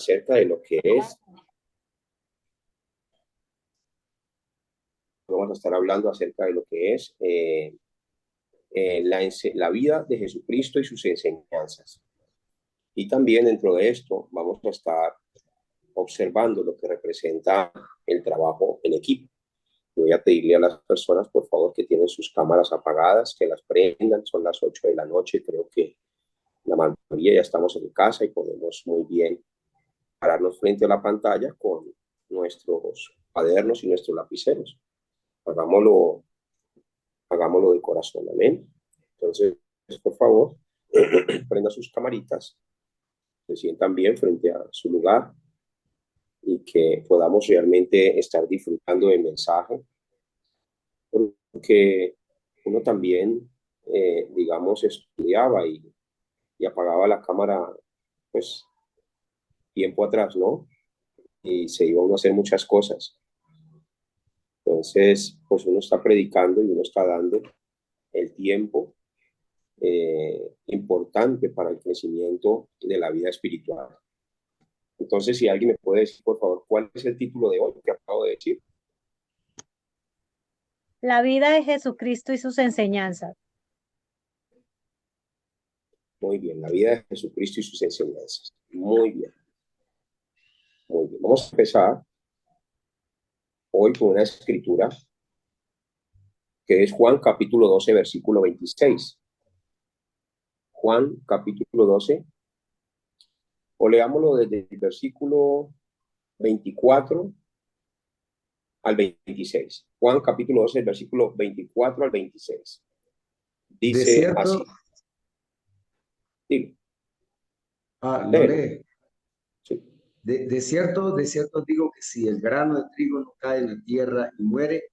acerca de lo que es. Vamos a estar hablando acerca de lo que es la vida de Jesucristo y sus enseñanzas. Y también dentro de esto vamos a estar observando lo que representa el trabajo en equipo. Voy a pedirle a las personas, por favor, que tienen sus cámaras apagadas, que las prendan. Son las 8 de la noche. Creo que la mayoría ya estamos en casa y podemos muy bien pararnos frente a la pantalla con nuestros cuadernos y nuestros lapiceros. Hagámoslo de corazón, amén. Entonces, por favor, prenda sus camaritas, se sientan bien frente a su lugar y que podamos realmente estar disfrutando del mensaje, porque uno también, digamos, estudiaba y apagaba la cámara, pues, tiempo atrás, ¿no? Y se iba uno a hacer muchas cosas. Entonces, pues uno está predicando y uno está dando el tiempo importante para el crecimiento de la vida espiritual. Entonces, si alguien me puede decir, por favor, ¿cuál es el título de hoy que acabo de decir? La vida de Jesucristo y sus enseñanzas. Muy bien, la vida de Jesucristo y sus enseñanzas. Muy bien. Muy bien. Vamos a empezar hoy con una escritura que es Juan capítulo 12, versículo 26. Juan capítulo 12, o leámoslo desde el versículo 24 al 26. Juan capítulo 12, versículo 24 al 26. De Dice cierto, así. Dilo. lo lee. Sí. De cierto digo que si el grano de trigo no cae en la tierra y muere,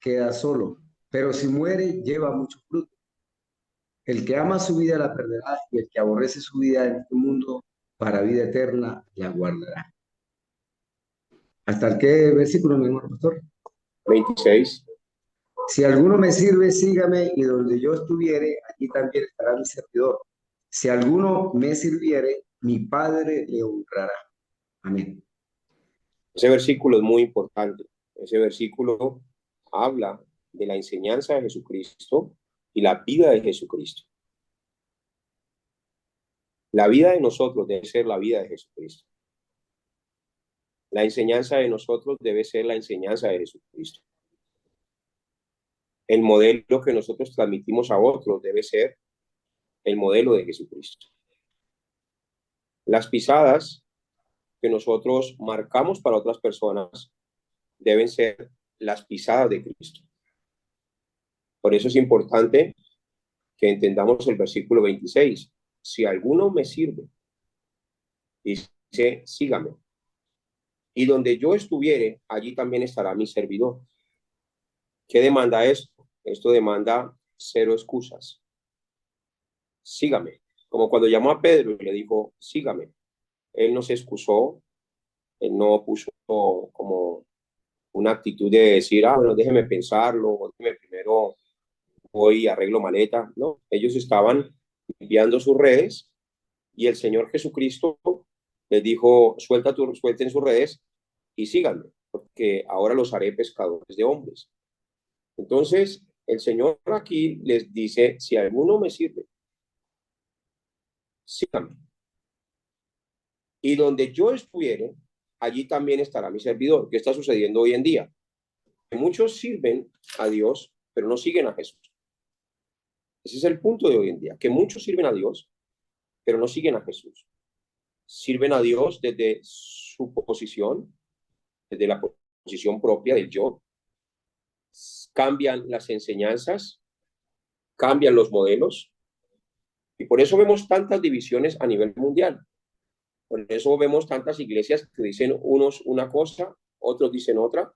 queda solo. Pero si muere, lleva mucho fruto. El que ama su vida la perderá, y el que aborrece su vida en este mundo, para vida eterna la guardará. ¿Hasta el qué versículo, mi hermano pastor? 26. Si alguno me sirve, sígame, y donde yo estuviere, allí también estará mi servidor. Si alguno me sirviere, mi Padre le honrará. Amén. Ese versículo es muy importante. Ese versículo habla de la enseñanza de Jesucristo y la vida de Jesucristo. La vida de nosotros debe ser la vida de Jesucristo. La enseñanza de nosotros debe ser la enseñanza de Jesucristo. El modelo que nosotros transmitimos a otros debe ser el modelo de Jesucristo. Las pisadas que nosotros marcamos para otras personas deben ser las pisadas de Cristo. Por eso es importante que entendamos el versículo 26. Si alguno me sirve, dice, sígame. Y donde yo estuviere, allí también estará mi servidor. ¿Qué demanda esto? Esto demanda cero excusas. Sígame. Como cuando llamó a Pedro y le dijo, sígame. Él no se excusó, él no puso como una actitud de decir, bueno, déjeme pensarlo, déjeme primero voy y arreglo maleta. No, ellos estaban limpiando sus redes y el Señor Jesucristo les dijo, suelten sus redes y síganme, porque ahora los haré pescadores de hombres. Entonces, el Señor aquí les dice, si alguno me sirve, síganme. Y donde yo estuviere, allí también estará mi servidor. ¿Qué está sucediendo hoy en día? Que muchos sirven a Dios, pero no siguen a Jesús. Ese es el punto de hoy en día, que muchos sirven a Dios, pero no siguen a Jesús. Sirven a Dios desde su posición, desde la posición propia del yo. Cambian las enseñanzas, cambian los modelos, y por eso vemos tantas divisiones a nivel mundial. Por eso vemos tantas iglesias que dicen unos una cosa, otros dicen otra.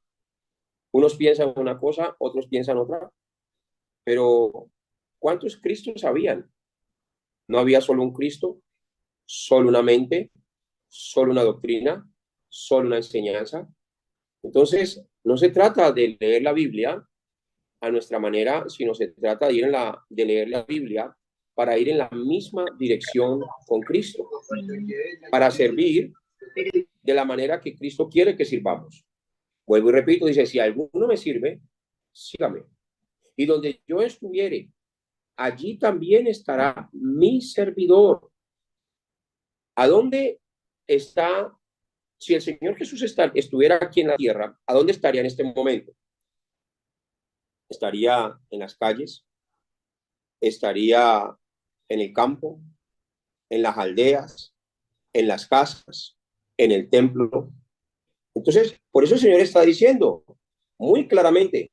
Unos piensan una cosa, otros piensan otra. Pero, ¿cuántos Cristos habían? No había solo un Cristo, solo una mente, solo una doctrina, solo una enseñanza. Entonces, no se trata de leer la Biblia a nuestra manera, sino se trata de leer la Biblia para ir en la misma dirección con Cristo, para servir de la manera que Cristo quiere que sirvamos. Vuelvo y repito, dice, si alguno me sirve, sígame. Y donde yo estuviere, allí también estará mi servidor. ¿A dónde está? Si el Señor Jesús estuviera aquí en la tierra, ¿a dónde estaría en este momento? ¿Estaría en las calles? ¿Estaría en el campo? ¿En las aldeas? ¿En las casas? ¿En el templo? Entonces, por eso el Señor está diciendo muy claramente,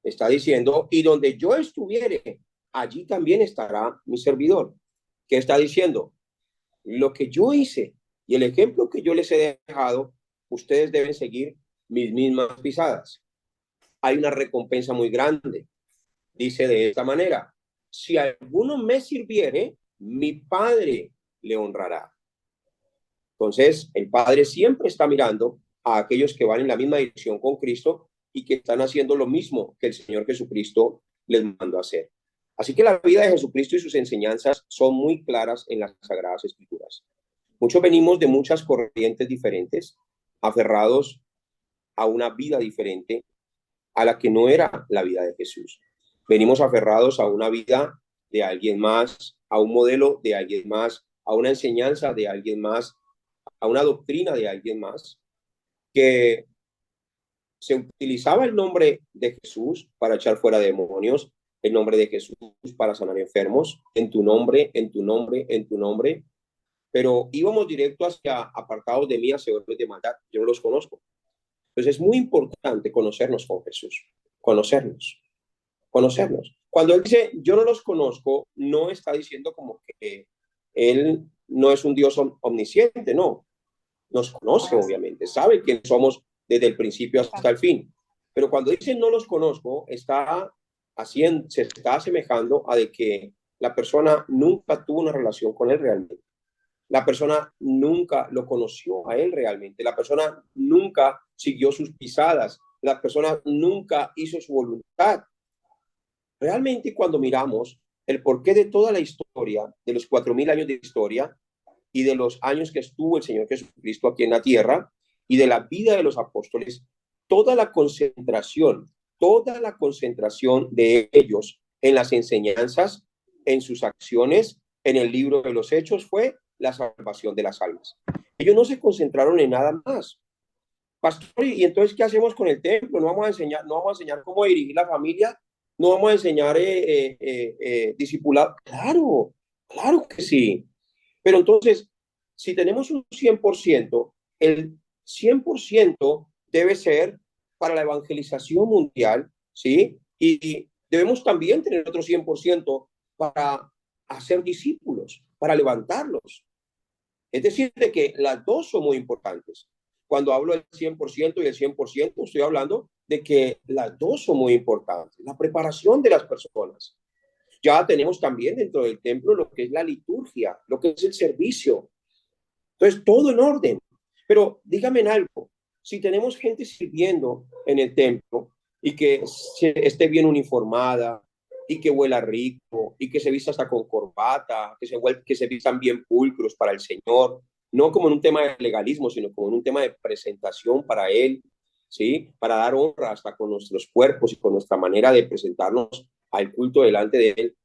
está diciendo, y donde yo estuviere, allí también estará mi servidor. ¿Qué está diciendo? Lo que yo hice y el ejemplo que yo les he dejado, ustedes deben seguir mis mismas pisadas. Hay una recompensa muy grande. Dice de esta manera, si alguno me sirviere, mi Padre le honrará. Entonces, el Padre siempre está mirando a aquellos que van en la misma dirección con Cristo y que están haciendo lo mismo que el Señor Jesucristo les mandó a hacer. Así que la vida de Jesucristo y sus enseñanzas son muy claras en las Sagradas Escrituras. Muchos venimos de muchas corrientes diferentes, aferrados a una vida diferente a la que no era la vida de Jesús. Venimos aferrados a una vida de alguien más, a un modelo de alguien más, a una enseñanza de alguien más, a una doctrina de alguien más, que se utilizaba el nombre de Jesús para echar fuera demonios, el nombre de Jesús para sanar enfermos, en tu nombre, en tu nombre, en tu nombre, pero íbamos directo hacia apartados de mí, hacedores de maldad. Yo no los conozco. Entonces es muy importante conocernos con Jesús, conocernos. Cuando él dice, yo no los conozco, no está diciendo como que él no es un Dios omnisciente, no. Nos conoce, obviamente, sabe quién somos desde el principio hasta el fin. Pero cuando dice no los conozco, se está asemejando a de que la persona nunca tuvo una relación con él realmente. La persona nunca lo conoció a él realmente. La persona nunca siguió sus pisadas. La persona nunca hizo su voluntad. Realmente cuando miramos el porqué de toda la historia, de los 4.000 años de historia y de los años que estuvo el Señor Jesucristo aquí en la tierra y de la vida de los apóstoles, toda la concentración de ellos en las enseñanzas, en sus acciones, en el libro de los Hechos fue la salvación de las almas. Ellos no se concentraron en nada más. Pastor, ¿y entonces qué hacemos con el templo? No vamos a enseñar cómo dirigir la familia, no vamos a enseñar discipulado. Claro, claro que sí. Pero entonces, si tenemos un 100%, el 100% debe ser para la evangelización mundial, ¿sí? Y debemos también tener otro 100% para hacer discípulos, para levantarlos. Es decir, de que las dos son muy importantes. Cuando hablo del 100% y el 100%, estoy hablando de que las dos son muy importantes. La preparación de las personas. Ya tenemos también dentro del templo lo que es la liturgia, lo que es el servicio. Entonces, todo en orden. Pero dígame en algo, si tenemos gente sirviendo en el templo y que esté bien uniformada y que huela rico y que se vista hasta con corbata, que se vistan bien pulcros para el Señor, no como en un tema de legalismo, sino como en un tema de presentación para Él, ¿sí? Para dar honra hasta con nuestros cuerpos y con nuestra manera de presentarnos al culto delante de Él.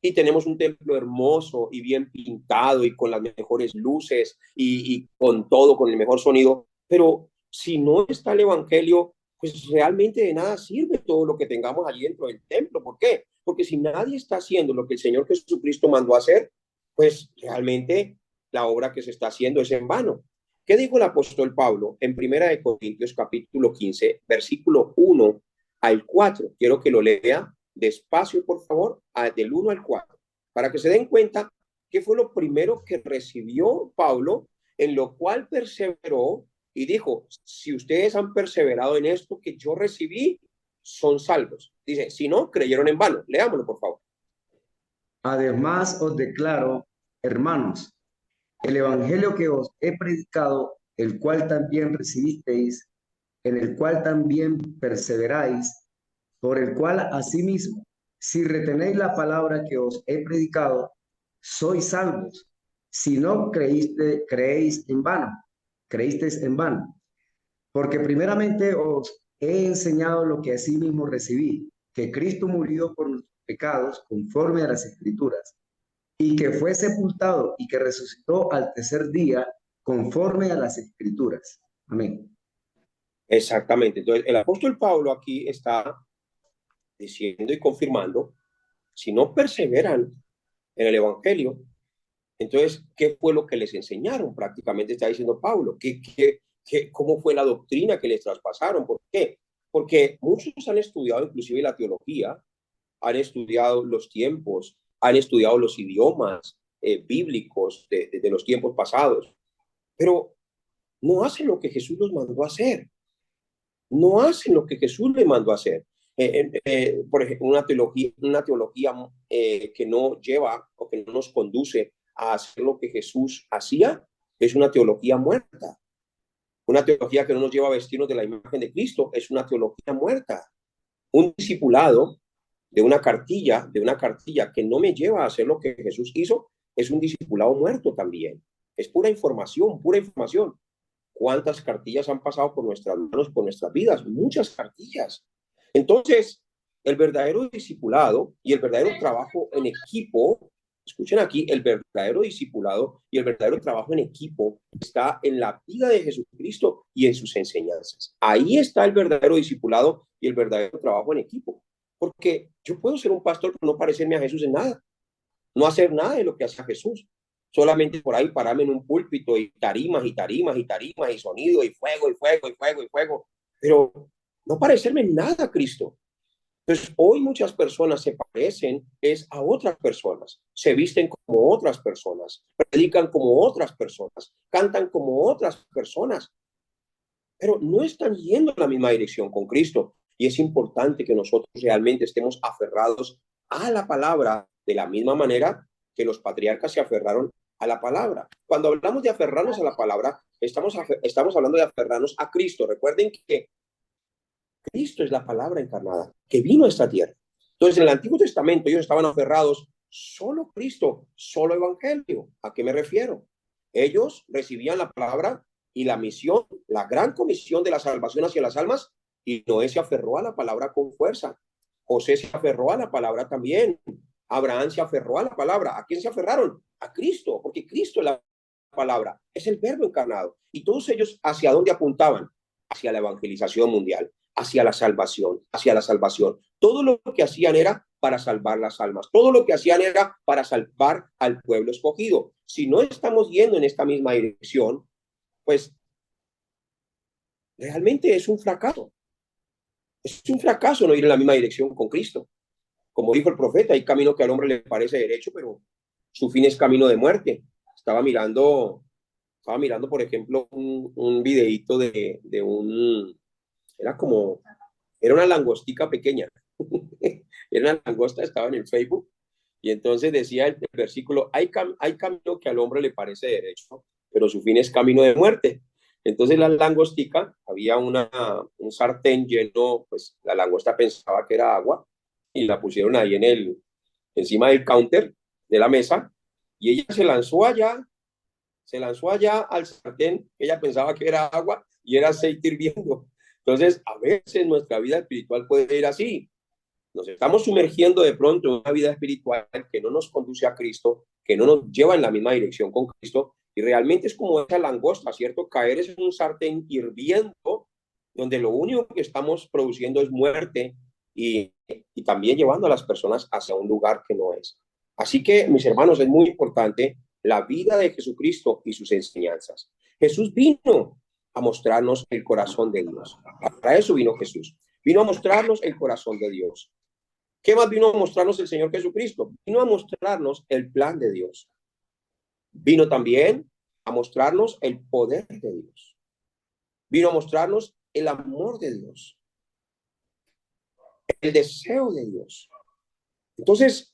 Y tenemos un templo hermoso y bien pintado y con las mejores luces y con todo, con el mejor sonido. Pero si no está el evangelio, pues realmente de nada sirve todo lo que tengamos allí dentro del templo. ¿Por qué? Porque si nadie está haciendo lo que el Señor Jesucristo mandó a hacer, pues realmente la obra que se está haciendo es en vano. ¿Qué dijo el apóstol Pablo en 1 Corintios capítulo 15, versículo 1 al 4? Quiero que lo lea despacio, por favor, del 1 al 4, para que se den cuenta qué fue lo primero que recibió Pablo, en lo cual perseveró y dijo, si ustedes han perseverado en esto que yo recibí, son salvos. Dice, si no, creyeron en vano. Leámoslo, por favor. Además os declaro, hermanos, el evangelio que os he predicado, el cual también recibisteis, en el cual también perseveráis, por el cual asimismo, si retenéis la palabra que os he predicado, sois salvos, si no creéis en vano. creísteis en vano. Porque primeramente os he enseñado lo que asimismo recibí, que Cristo murió por nuestros pecados conforme a las Escrituras, y que fue sepultado y que resucitó al tercer día conforme a las Escrituras. Amén. Exactamente. Entonces, el apóstol Pablo aquí está diciendo y confirmando, si no perseveran en el evangelio, entonces, ¿qué fue lo que les enseñaron? Prácticamente está diciendo Pablo. ¿Cómo fue la doctrina que les traspasaron? ¿Por qué? Porque muchos han estudiado inclusive la teología, han estudiado los tiempos, han estudiado los idiomas bíblicos de los tiempos pasados, pero no hacen lo que Jesús los mandó a hacer. No hacen lo que Jesús les mandó a hacer. Por ejemplo, una teología que no lleva o que no nos conduce a hacer lo que Jesús hacía, es una teología muerta. Una teología que no nos lleva a vestirnos de la imagen de Cristo, es una teología muerta. Un discipulado de una cartilla que no me lleva a hacer lo que Jesús hizo, es un discipulado muerto también. Es pura información, pura información. ¿Cuántas cartillas han pasado por nuestras manos, por nuestras vidas? Muchas cartillas. Entonces, el verdadero discipulado y el verdadero trabajo en equipo, escuchen aquí, el verdadero discipulado y el verdadero trabajo en equipo está en la vida de Jesucristo y en sus enseñanzas. Ahí está el verdadero discipulado y el verdadero trabajo en equipo. Porque yo puedo ser un pastor pero no parecerme a Jesús en nada, no hacer nada de lo que hacía Jesús. Solamente por ahí pararme en un púlpito y tarimas y tarimas y tarimas y sonido y fuego y fuego y fuego y fuego, pero no parecerme en nada a Cristo. Entonces, hoy muchas personas se parecen a otras personas, se visten como otras personas, predican como otras personas, cantan como otras personas, pero no están yendo en la misma dirección con Cristo. Y es importante que nosotros realmente estemos aferrados a la palabra de la misma manera que los patriarcas se aferraron a la palabra. Cuando hablamos de aferrarnos a la palabra, estamos hablando de aferrarnos a Cristo. Recuerden que Cristo es la palabra encarnada que vino a esta tierra. Entonces, en el Antiguo Testamento ellos estaban aferrados solo a Cristo, solo evangelio. ¿A qué me refiero? Ellos recibían la palabra y la misión, la gran comisión de la salvación hacia las almas, y Noé se aferró a la palabra con fuerza. José se aferró a la palabra también. Abraham se aferró a la palabra. ¿A quién se aferraron? A Cristo, porque Cristo es la palabra, es el verbo encarnado. Y todos ellos, ¿hacia dónde apuntaban? Hacia la evangelización mundial, hacia la salvación, hacia la salvación. Todo lo que hacían era para salvar las almas. Todo lo que hacían era para salvar al pueblo escogido. Si no estamos yendo en esta misma dirección, pues realmente es un fracaso. Es un fracaso no ir en la misma dirección con Cristo. Como dijo el profeta, hay camino que al hombre le parece derecho, pero su fin es camino de muerte. Estaba mirando, por ejemplo, un videíto de un, era una langostica pequeña. Era una langosta, estaba en el Facebook, y entonces decía el versículo, hay camino que al hombre le parece derecho, pero su fin es camino de muerte. Entonces la langostica, había un sartén lleno, pues la langosta pensaba que era agua, y la pusieron ahí encima del counter de la mesa, y ella se lanzó allá al sartén, ella pensaba que era agua, y era aceite hirviendo. Entonces, a veces nuestra vida espiritual puede ir así. Nos estamos sumergiendo de pronto en una vida espiritual que no nos conduce a Cristo, que no nos lleva en la misma dirección con Cristo, y realmente es como esa langosta, ¿cierto? Caer en un sartén hirviendo, donde lo único que estamos produciendo es muerte y también llevando a las personas hacia un lugar que no es. Así que, mis hermanos, es muy importante la vida de Jesucristo y sus enseñanzas. Jesús vino a mostrarnos el corazón de Dios. Para eso vino Jesús. Vino a mostrarnos el corazón de Dios. ¿Qué más vino a mostrarnos el Señor Jesucristo? Vino a mostrarnos el plan de Dios. Vino también a mostrarnos el poder de Dios. Vino a mostrarnos el amor de Dios, el deseo de Dios. Entonces,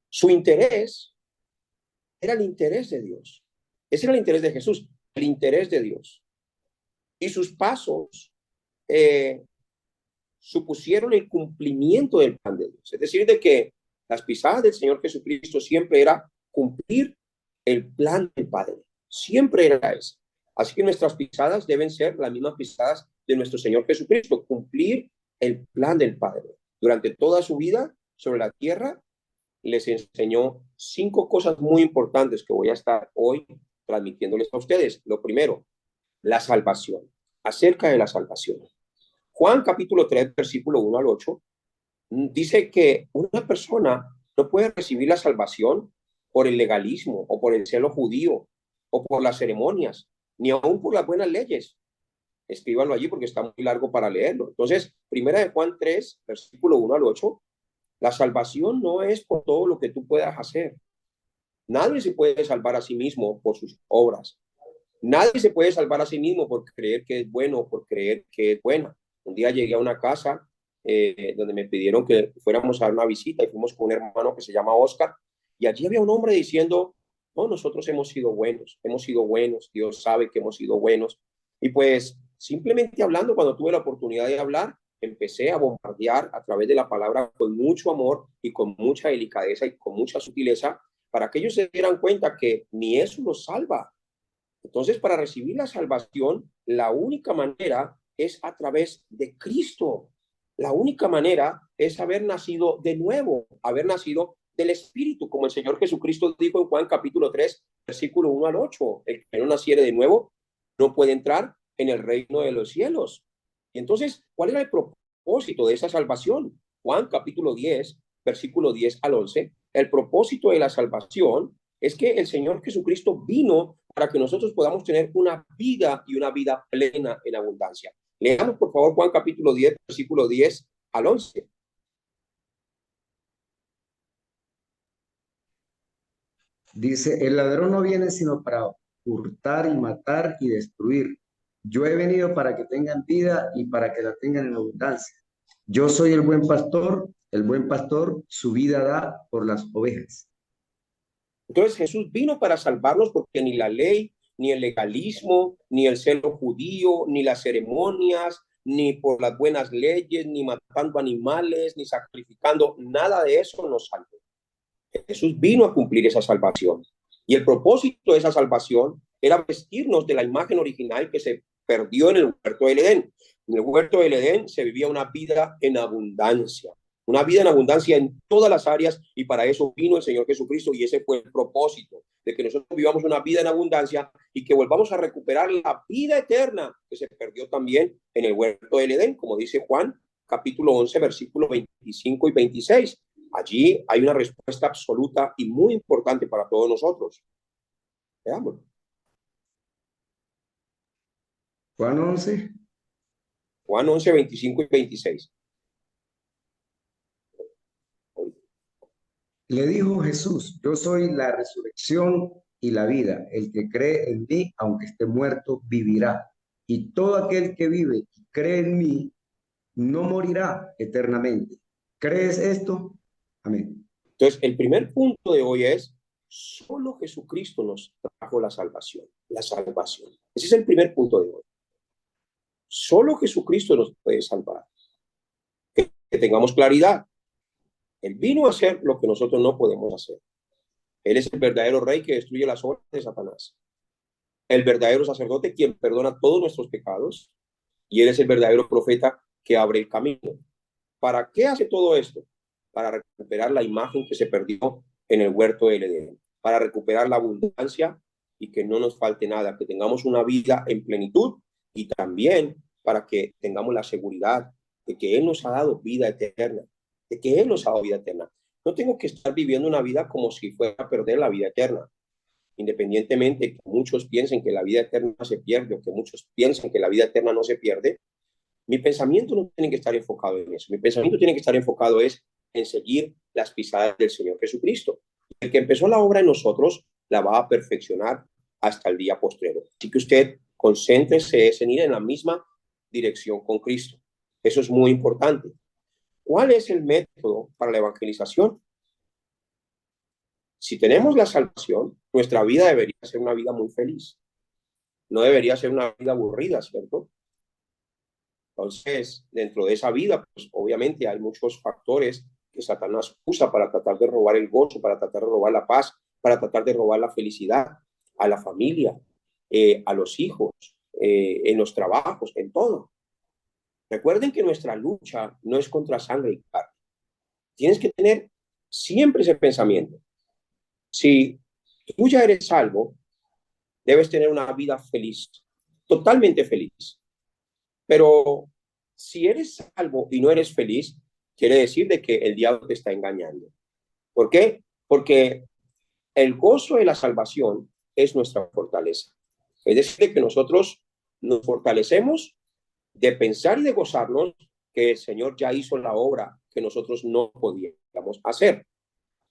su interés era el interés de Dios. Ese era el interés de Jesús, el interés de Dios. Y sus pasos supusieron el cumplimiento del plan de Dios. Es decir, de que las pisadas del Señor Jesucristo siempre era cumplir el plan del Padre. Siempre era ese. Así que nuestras pisadas deben ser las mismas pisadas de nuestro Señor Jesucristo, cumplir el plan del Padre. Durante toda su vida sobre la tierra, les enseñó 5 cosas muy importantes que voy a estar hoy transmitiéndoles a ustedes. Lo primero, la salvación, acerca de la salvación. Juan capítulo 3, versículo 1 al 8, dice que una persona no puede recibir la salvación por el legalismo o por el celo judío o por las ceremonias, ni aún por las buenas leyes. Escríbanlo allí porque está muy largo para leerlo. Entonces, primera de Juan 3, versículo 1 al 8, la salvación no es por todo lo que tú puedas hacer. Nadie se puede salvar a sí mismo por sus obras. Nadie se puede salvar a sí mismo por creer que es bueno, por creer que es buena. Un día llegué a una casa donde me pidieron que fuéramos a dar una visita y fuimos con un hermano que se llama Oscar, y allí había un hombre diciendo, no, nosotros hemos sido buenos, Dios sabe que hemos sido buenos. Y pues simplemente hablando, cuando tuve la oportunidad de hablar, empecé a bombardear a través de la palabra con mucho amor y con mucha delicadeza y con mucha sutileza para que ellos se dieran cuenta que ni eso los salva. Entonces, para recibir la salvación, la única manera es a través de Cristo. La única manera es haber nacido de nuevo, haber nacido del Espíritu, como el Señor Jesucristo dijo en Juan capítulo 3, versículo 1 al 8. El que no naciere de nuevo no puede entrar en el reino de los cielos. Y entonces, ¿cuál era el propósito de esa salvación? Juan capítulo 10, versículo 10 al 11. El propósito de la salvación es que el Señor Jesucristo vino para que nosotros podamos tener una vida y una vida plena en abundancia. Leamos, por favor, Juan capítulo 10, versículo 10 al 11. Dice, el ladrón no viene sino para hurtar y matar y destruir. Yo he venido para que tengan vida y para que la tengan en abundancia. Yo soy el buen pastor su vida da por las ovejas. Entonces Jesús vino para salvarnos porque ni la ley, ni el legalismo, ni el celo judío, ni las ceremonias, ni por las buenas leyes, ni matando animales, ni sacrificando, nada de eso nos salvó. Jesús vino a cumplir esa salvación. Y el propósito de esa salvación era vestirnos de la imagen original que se perdió en el huerto del Edén. En el huerto del Edén se vivía una vida en abundancia en todas las áreas, y para eso vino el Señor Jesucristo, y ese fue el propósito, de que nosotros vivamos una vida en abundancia y que volvamos a recuperar la vida eterna que se perdió también en el huerto del Edén, como dice Juan capítulo 11, versículos 25 y 26. Allí hay una respuesta absoluta y muy importante para todos nosotros. Veamos. Juan 11. Juan 11, 25 y 26. Le dijo Jesús, yo soy la resurrección y la vida. El que cree en mí, aunque esté muerto, vivirá. Y todo aquel que vive y cree en mí, no morirá eternamente. ¿Crees esto? Amén. Entonces, el primer punto de hoy es, solo Jesucristo nos trajo la salvación. La salvación. Ese es el primer punto de hoy. Solo Jesucristo nos puede salvar. Que tengamos claridad. Él vino a hacer lo que nosotros no podemos hacer. Él es el verdadero rey que destruye las obras de Satanás. El verdadero sacerdote quien perdona todos nuestros pecados. Y Él es el verdadero profeta que abre el camino. ¿Para qué hace todo esto? Para recuperar la imagen que se perdió en el huerto del Edén. Para recuperar la abundancia y que no nos falte nada. Que tengamos una vida en plenitud, y también para que tengamos la seguridad de que Él nos ha dado vida eterna. De que Él nos ha dado vida eterna. No tengo que estar viviendo una vida como si fuera a perder la vida eterna. Independientemente que muchos piensen que la vida eterna se pierde, o que muchos piensen que la vida eterna no se pierde, mi pensamiento no tiene que estar enfocado en eso. Mi pensamiento tiene que estar enfocado en seguir las pisadas del Señor Jesucristo. El que empezó la obra en nosotros la va a perfeccionar hasta el día postrero. Así que usted concéntrese en ir en la misma dirección con Cristo. Eso es muy importante. ¿Cuál es el método para la evangelización? Si tenemos la salvación, nuestra vida debería ser una vida muy feliz. No debería ser una vida aburrida, ¿cierto? Entonces, dentro de esa vida, pues obviamente hay muchos factores que Satanás usa para tratar de robar el gozo, para tratar de robar la paz, para tratar de robar la felicidad a la familia, a los hijos, en los trabajos, en todo. Recuerden que nuestra lucha no es contra sangre y carne. Tienes que tener siempre ese pensamiento. Si tú ya eres salvo, debes tener una vida feliz, totalmente feliz. Pero si eres salvo y no eres feliz, quiere decir de que el diablo te está engañando. ¿Por qué? Porque el gozo de la salvación es nuestra fortaleza. Es decir, que nosotros nos fortalecemos de pensar y de gozarnos que el Señor ya hizo la obra que nosotros no podíamos hacer.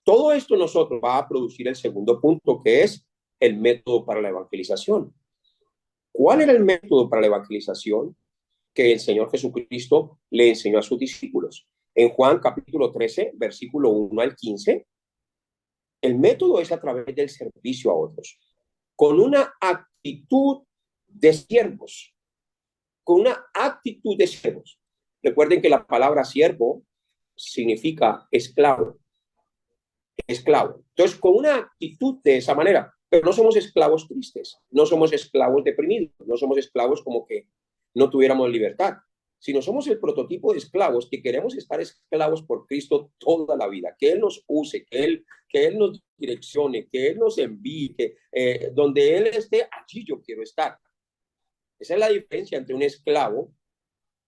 Todo esto nosotros va a producir el segundo punto, que es el método para la evangelización. ¿Cuál era el método para la evangelización que el Señor Jesucristo le enseñó a sus discípulos? En Juan capítulo 13, versículo 1 al 15, el método es a través del servicio a otros, con una actitud de siervos, con una actitud de siervos. Recuerden que la palabra siervo significa esclavo, esclavo. Entonces, con una actitud de esa manera, pero no somos esclavos tristes, no somos esclavos deprimidos, no somos esclavos como que no tuviéramos libertad, sino somos el prototipo de esclavos que queremos estar esclavos por Cristo toda la vida, que Él nos use, que Él nos direccione, que Él nos envíe, que donde Él esté, allí yo quiero estar. Esa es la diferencia entre un esclavo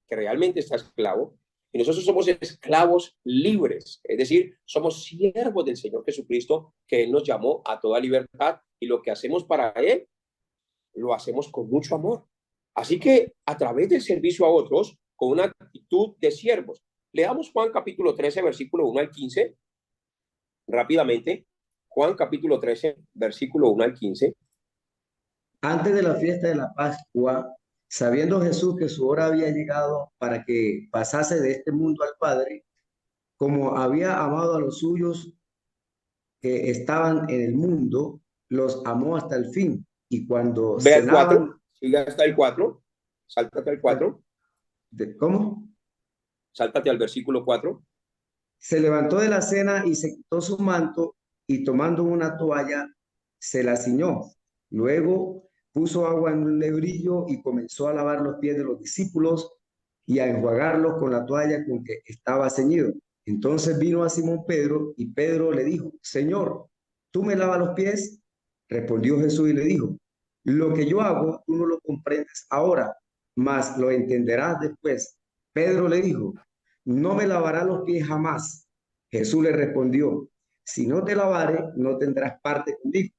que realmente está esclavo y nosotros somos esclavos libres, es decir, somos siervos del Señor Jesucristo, que Él nos llamó a toda libertad y lo que hacemos para Él lo hacemos con mucho amor. Así que a través del servicio a otros, con una actitud de siervos. Leamos Juan capítulo 13, versículo 1 al 15, rápidamente. Juan capítulo 13, versículo 1 al 15. Antes de la fiesta de la Pascua, sabiendo Jesús que su hora había llegado para que pasase de este mundo al Padre, como había amado a los suyos que estaban en el mundo, los amó hasta el fin. Y cuando Ve al cenaban, 4, sigue hasta el 4, sáltate al 4, ¿cómo? sáltate al versículo 4. Se levantó de la cena y se quitó su manto y tomando una toalla se la ciñó. Luego puso agua en un lebrillo y comenzó a lavar los pies de los discípulos y a enjuagarlos con la toalla con que estaba ceñido. Entonces vino a Simón Pedro y Pedro le dijo: Señor, ¿tú me lavas los pies? Respondió Jesús y le dijo: Lo que yo hago tú no lo comprendes ahora, mas lo entenderás después. Pedro le dijo: No me lavará los pies jamás. Jesús le respondió: Si no te lavare, no tendrás parte conmigo.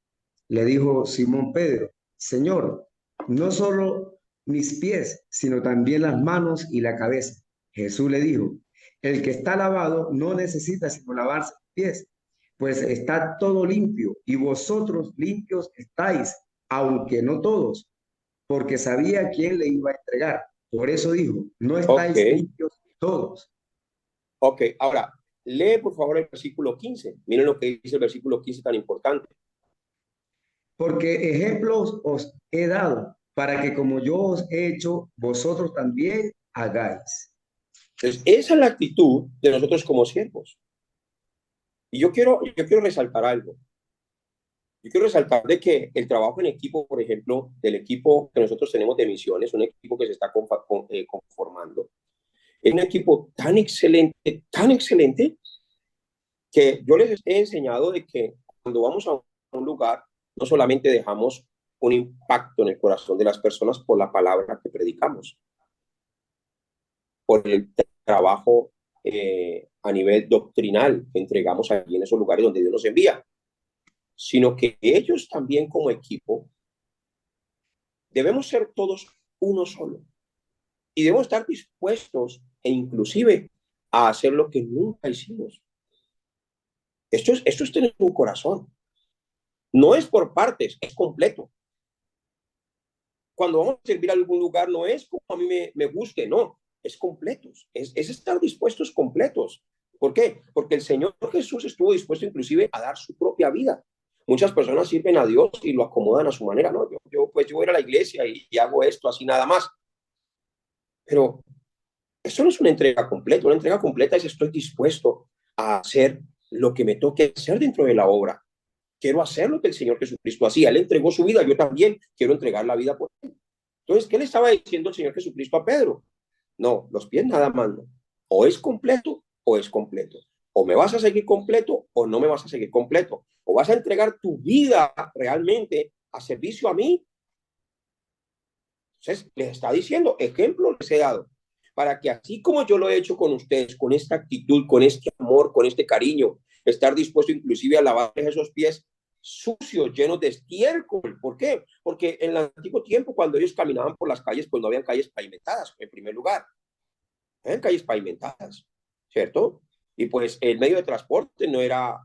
Le dijo Simón Pedro: Señor, no solo mis pies, sino también las manos y la cabeza. Jesús le dijo: El que está lavado no necesita sino lavarse los pies, pues está todo limpio, y vosotros limpios estáis, aunque no todos, porque sabía quién le iba a entregar. Por eso dijo: No Ok, estáis limpios todos. ok. Ahora, lee por favor el versículo 15. Miren lo que dice el versículo 15 tan importante. Porque ejemplos os he dado, para que como yo os he hecho, vosotros también hagáis. Entonces, esa es la actitud de nosotros como siervos. Y yo quiero resaltar algo. Yo quiero resaltar de que el trabajo en equipo, por ejemplo, del equipo que nosotros tenemos de misiones, un equipo que se está conformando, es un equipo tan excelente, que yo les he enseñado de que cuando vamos a un lugar, no solamente dejamos un impacto en el corazón de las personas por la palabra que predicamos, por el trabajo a nivel doctrinal que entregamos allí en esos lugares donde Dios nos envía, sino que ellos también como equipo debemos ser todos uno solo y debemos estar dispuestos e inclusive a hacer lo que nunca hicimos. Esto es tener un corazón. No es por partes, es completo. Cuando vamos a servir a algún lugar, no es como a mí me guste, no, es completos, es estar dispuestos completos. ¿Por qué? Porque el Señor Jesús estuvo dispuesto inclusive a dar su propia vida. Muchas personas sirven a Dios y lo acomodan a su manera, ¿no? Yo voy a la iglesia y hago esto así nada más. Pero eso no es una entrega completa. Una entrega completa es estoy dispuesto a hacer lo que me toque hacer dentro de la obra. Quiero hacer lo que el Señor Jesucristo hacía. Él entregó su vida, yo también quiero entregar la vida por él. Entonces, ¿qué le estaba diciendo el Señor Jesucristo a Pedro? No, los pies nada más no. O es completo o es completo. O me vas a seguir completo o no me vas a seguir completo. O vas a entregar tu vida realmente a servicio a mí. Entonces, les está diciendo, ejemplo les he dado, para que así como yo lo he hecho con ustedes, con esta actitud, con este amor, con este cariño, estar dispuesto inclusive a lavarles esos pies sucios, llenos de estiércol. ¿Por qué? Porque en el antiguo tiempo, cuando ellos caminaban por las calles, pues no habían calles pavimentadas, en primer lugar. Habían calles pavimentadas, ¿cierto? Y pues el medio de transporte no era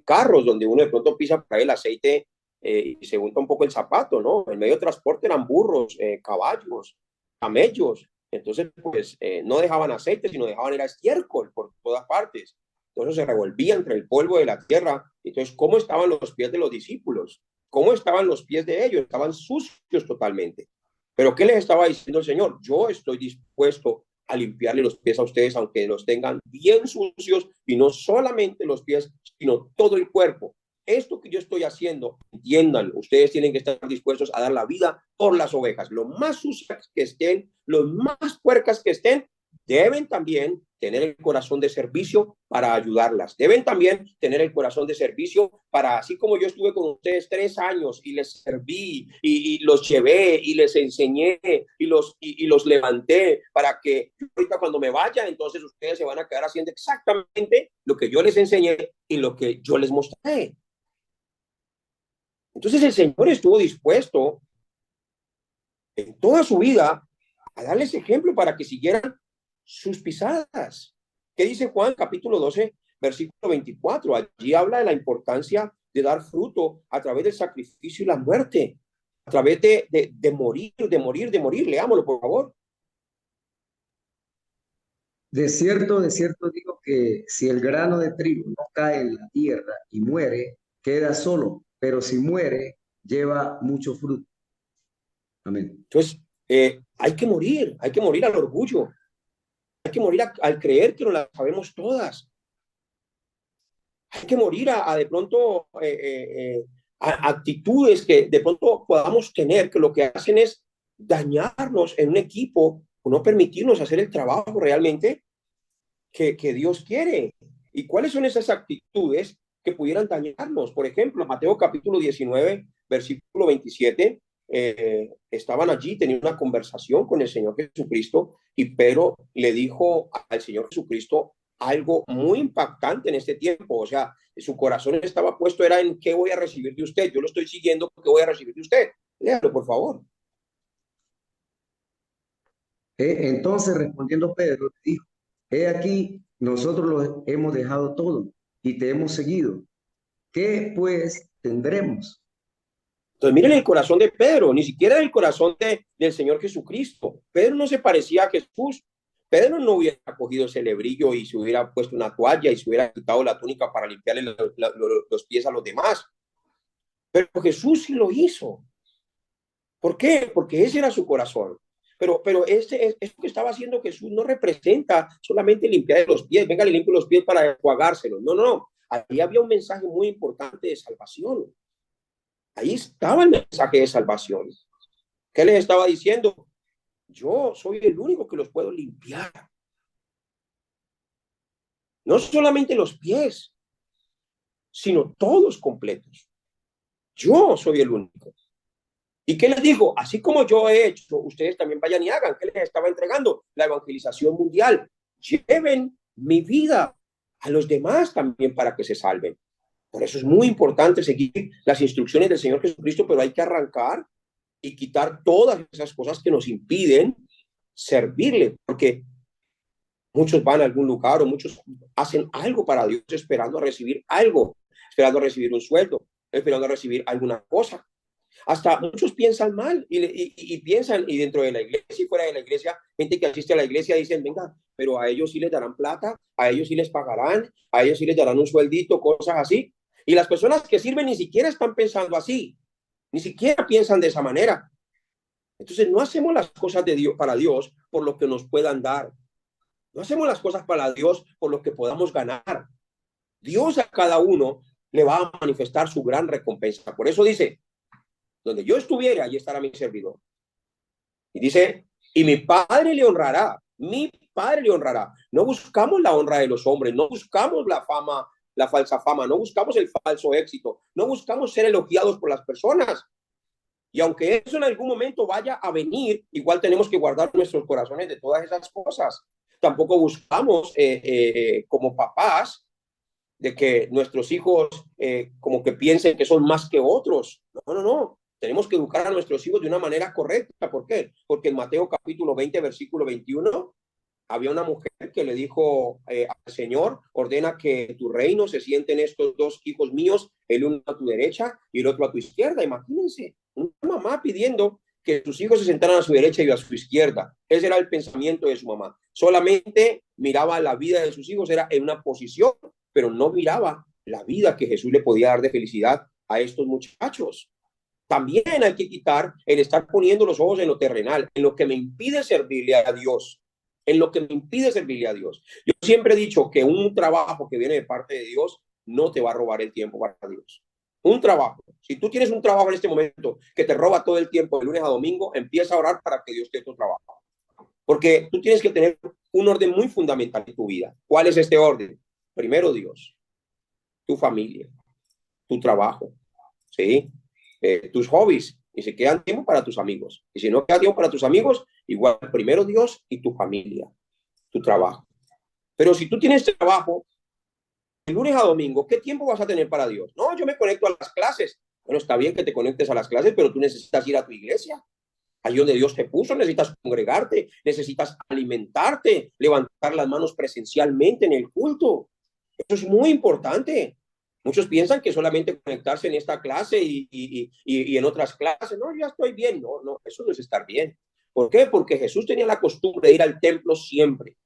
carros, donde uno de pronto pisa por ahí el aceite y se unta un poco el zapato, ¿no? El medio de transporte eran burros, caballos, camellos. Entonces, pues no dejaban aceite, sino dejaban era estiércol por todas partes. Entonces se revolvía entre el polvo de la tierra. Entonces, ¿cómo estaban los pies de los discípulos? ¿Cómo estaban los pies de ellos? Estaban sucios totalmente. Pero ¿qué les estaba diciendo el Señor? Yo estoy dispuesto a limpiarle los pies a ustedes, aunque los tengan bien sucios, y no solamente los pies, sino todo el cuerpo. Esto que yo estoy haciendo, entiendan, ustedes tienen que estar dispuestos a dar la vida por las ovejas. Lo más sucias que estén, los más puercas que estén, deben también tener el corazón de servicio para ayudarlas. Deben también tener el corazón de servicio para, así como yo estuve con ustedes 3 años y les serví y los llevé y les enseñé y los levanté para que ahorita cuando me vaya, entonces ustedes se van a quedar haciendo exactamente lo que yo les enseñé y lo que yo les mostré. Entonces el Señor estuvo dispuesto en toda su vida a darles ejemplo para que siguieran sus pisadas. ¿Qué dice Juan capítulo 12, versículo 24? Allí habla de la importancia de dar fruto a través del sacrificio y la muerte, a través de morir. Leámoslo, por favor. De cierto digo que si el grano de trigo no cae en la tierra y muere, queda solo, pero si muere, lleva mucho fruto. Amén. Entonces, hay que morir al orgullo, hay que morir al creer que no las sabemos todas. Hay que morir a de pronto a actitudes que de pronto podamos tener, que lo que hacen es dañarnos en un equipo o no permitirnos hacer el trabajo realmente que Dios quiere. ¿Y cuáles son esas actitudes que pudieran dañarnos? Por ejemplo, Mateo capítulo 19, versículo 27, estaban allí, tenían una conversación con el Señor Jesucristo y Pedro le dijo al Señor Jesucristo algo muy impactante en este tiempo. O sea, su corazón estaba puesto, era en qué voy a recibir de usted. Yo lo estoy siguiendo, ¿qué voy a recibir de usted? Léalo, por favor. Entonces respondiendo Pedro, dijo, he aquí, nosotros lo hemos dejado todo y te hemos seguido. ¿Qué pues tendremos? Entonces, miren el corazón de Pedro, ni siquiera el corazón del Señor Jesucristo. Pedro no se parecía a Jesús. Pedro no hubiera cogido ese lebrillo y se hubiera puesto una toalla y se hubiera quitado la túnica para limpiarle los pies a los demás. Pero Jesús sí lo hizo. ¿Por qué? Porque ese era su corazón. Pero esto que estaba haciendo Jesús no representa solamente limpiar los pies. Venga, le limpio los pies para enjuagárselos. No, no, no. Ahí había un mensaje muy importante de salvación. Ahí estaba el mensaje de salvación. ¿Qué les estaba diciendo? Yo soy el único que los puedo limpiar. No solamente los pies, sino todos completos. Yo soy el único. ¿Y qué les dijo? Así como yo he hecho, ustedes también vayan y hagan. ¿Qué les estaba entregando? La evangelización mundial. Lleven mi vida a los demás también para que se salven. Por eso es muy importante seguir las instrucciones del Señor Jesucristo, pero hay que arrancar y quitar todas esas cosas que nos impiden servirle, porque muchos van a algún lugar o muchos hacen algo para Dios esperando a recibir algo, esperando a recibir un sueldo, esperando a recibir alguna cosa. Hasta muchos piensan mal y piensan, y dentro de la iglesia y fuera de la iglesia, gente que asiste a la iglesia dicen, venga, pero a ellos sí les darán plata, a ellos sí les pagarán, a ellos sí les darán un sueldito, cosas así. Y las personas que sirven ni siquiera están pensando así, ni siquiera piensan de esa manera. Entonces no hacemos las cosas de Dios para Dios por lo que nos puedan dar. No hacemos las cosas para Dios por lo que podamos ganar. Dios a cada uno le va a manifestar su gran recompensa. Por eso dice, donde yo estuviera, allí estará mi servidor. Y dice, y mi Padre le honrará, mi Padre le honrará. No buscamos la honra de los hombres, no buscamos la fama, la falsa fama, no buscamos el falso éxito, no buscamos ser elogiados por las personas. Y aunque eso en algún momento vaya a venir, igual tenemos que guardar nuestros corazones de todas esas cosas. Tampoco buscamos como papás de que nuestros hijos como que piensen que son más que otros. No, no, no. Tenemos que educar a nuestros hijos de una manera correcta. ¿Por qué? Porque en Mateo capítulo 20, versículo 21, había una mujer que le dijo al Señor, ordena que tu reino se sienten estos dos hijos míos, el uno a tu derecha y el otro a tu izquierda. Imagínense, una mamá pidiendo que sus hijos se sentaran a su derecha y a su izquierda. Ese era el pensamiento de su mamá. Solamente miraba la vida de sus hijos, era en una posición, pero no miraba la vida que Jesús le podía dar de felicidad a estos muchachos. También hay que quitar el estar poniendo los ojos en lo terrenal, en lo que me impide servirle a Dios, en lo que me impide servirle a Dios. Yo siempre he dicho que un trabajo que viene de parte de Dios no te va a robar el tiempo para Dios. Un trabajo. Si tú tienes un trabajo en este momento que te roba todo el tiempo de lunes a domingo, empieza a orar para que Dios te dé tu trabajo. Porque tú tienes que tener un orden muy fundamental en tu vida. ¿Cuál es este orden? Primero Dios, tu familia, tu trabajo, ¿sí? Tus hobbies, y si quedan tiempo para tus amigos. Y si no queda tiempo para tus amigos, igual primero Dios y tu familia, tu trabajo. Pero si tú tienes trabajo de lunes a domingo, ¿qué tiempo vas a tener para Dios? No, yo me conecto a las clases. Bueno, está bien que te conectes a las clases, pero tú necesitas ir a tu iglesia. Ahí donde Dios te puso, necesitas congregarte, necesitas alimentarte, levantar las manos presencialmente en el culto. Eso es muy importante. Muchos piensan que solamente conectarse en esta clase y en otras clases, no, ya estoy bien. No, no, eso no es estar bien. ¿Por qué? Porque Jesús tenía la costumbre de ir al templo siempre.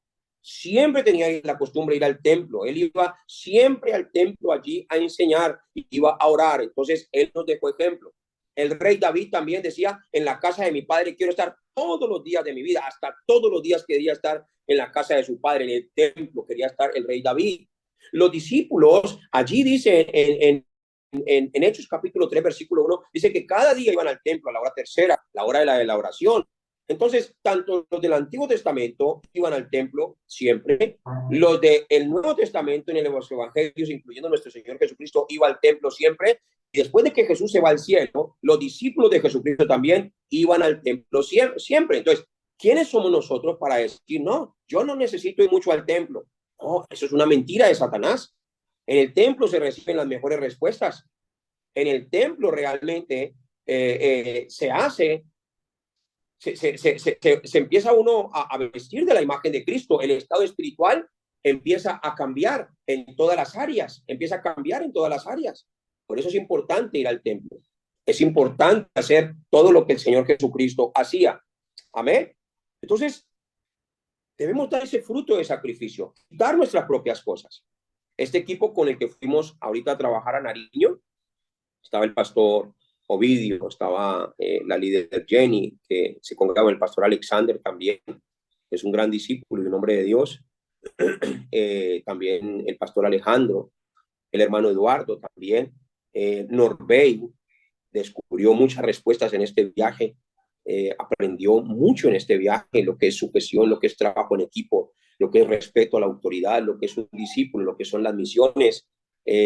Siempre tenía la costumbre de ir al templo. Él iba siempre al templo allí a enseñar y iba a orar. Entonces, él nos dejó ejemplo. El rey David también decía, en la casa de mi padre quiero estar todos los días de mi vida, hasta todos los días quería estar en la casa de su padre, en el templo quería estar el rey David. Los discípulos, allí dice en Hechos capítulo 3, versículo 1, dice que cada día iban al templo a la hora tercera, la hora de la oración. Entonces, tanto los del Antiguo Testamento iban al templo siempre, los del Nuevo Testamento en los Evangelios, incluyendo nuestro Señor Jesucristo, iba al templo siempre. Y después de que Jesús se va al cielo, los discípulos de Jesucristo también iban al templo siempre. Entonces, ¿quiénes somos nosotros para decir, no, yo no necesito ir mucho al templo? No, eso es una mentira de Satanás. En el templo se reciben las mejores respuestas. En el templo realmente se hace, se empieza uno a vestir de la imagen de Cristo. El estado espiritual empieza a cambiar en todas las áreas, empieza a cambiar en todas las áreas. Por eso es importante ir al templo. Es importante hacer todo lo que el Señor Jesucristo hacía. Amén. Entonces, debemos dar ese fruto de sacrificio, dar nuestras propias cosas. Este equipo con el que fuimos ahorita a trabajar a Nariño, estaba el pastor Ovidio, estaba la líder Jenny, que se congregaba el pastor Alexander también, es un gran discípulo y un hombre de Dios. También el pastor Alejandro, el hermano Eduardo también. Norbey descubrió muchas respuestas en este viaje, aprendió mucho en este viaje, lo que es sujeción, lo que es trabajo en equipo, lo que es respeto a la autoridad, lo que es un discípulo, lo que son las misiones.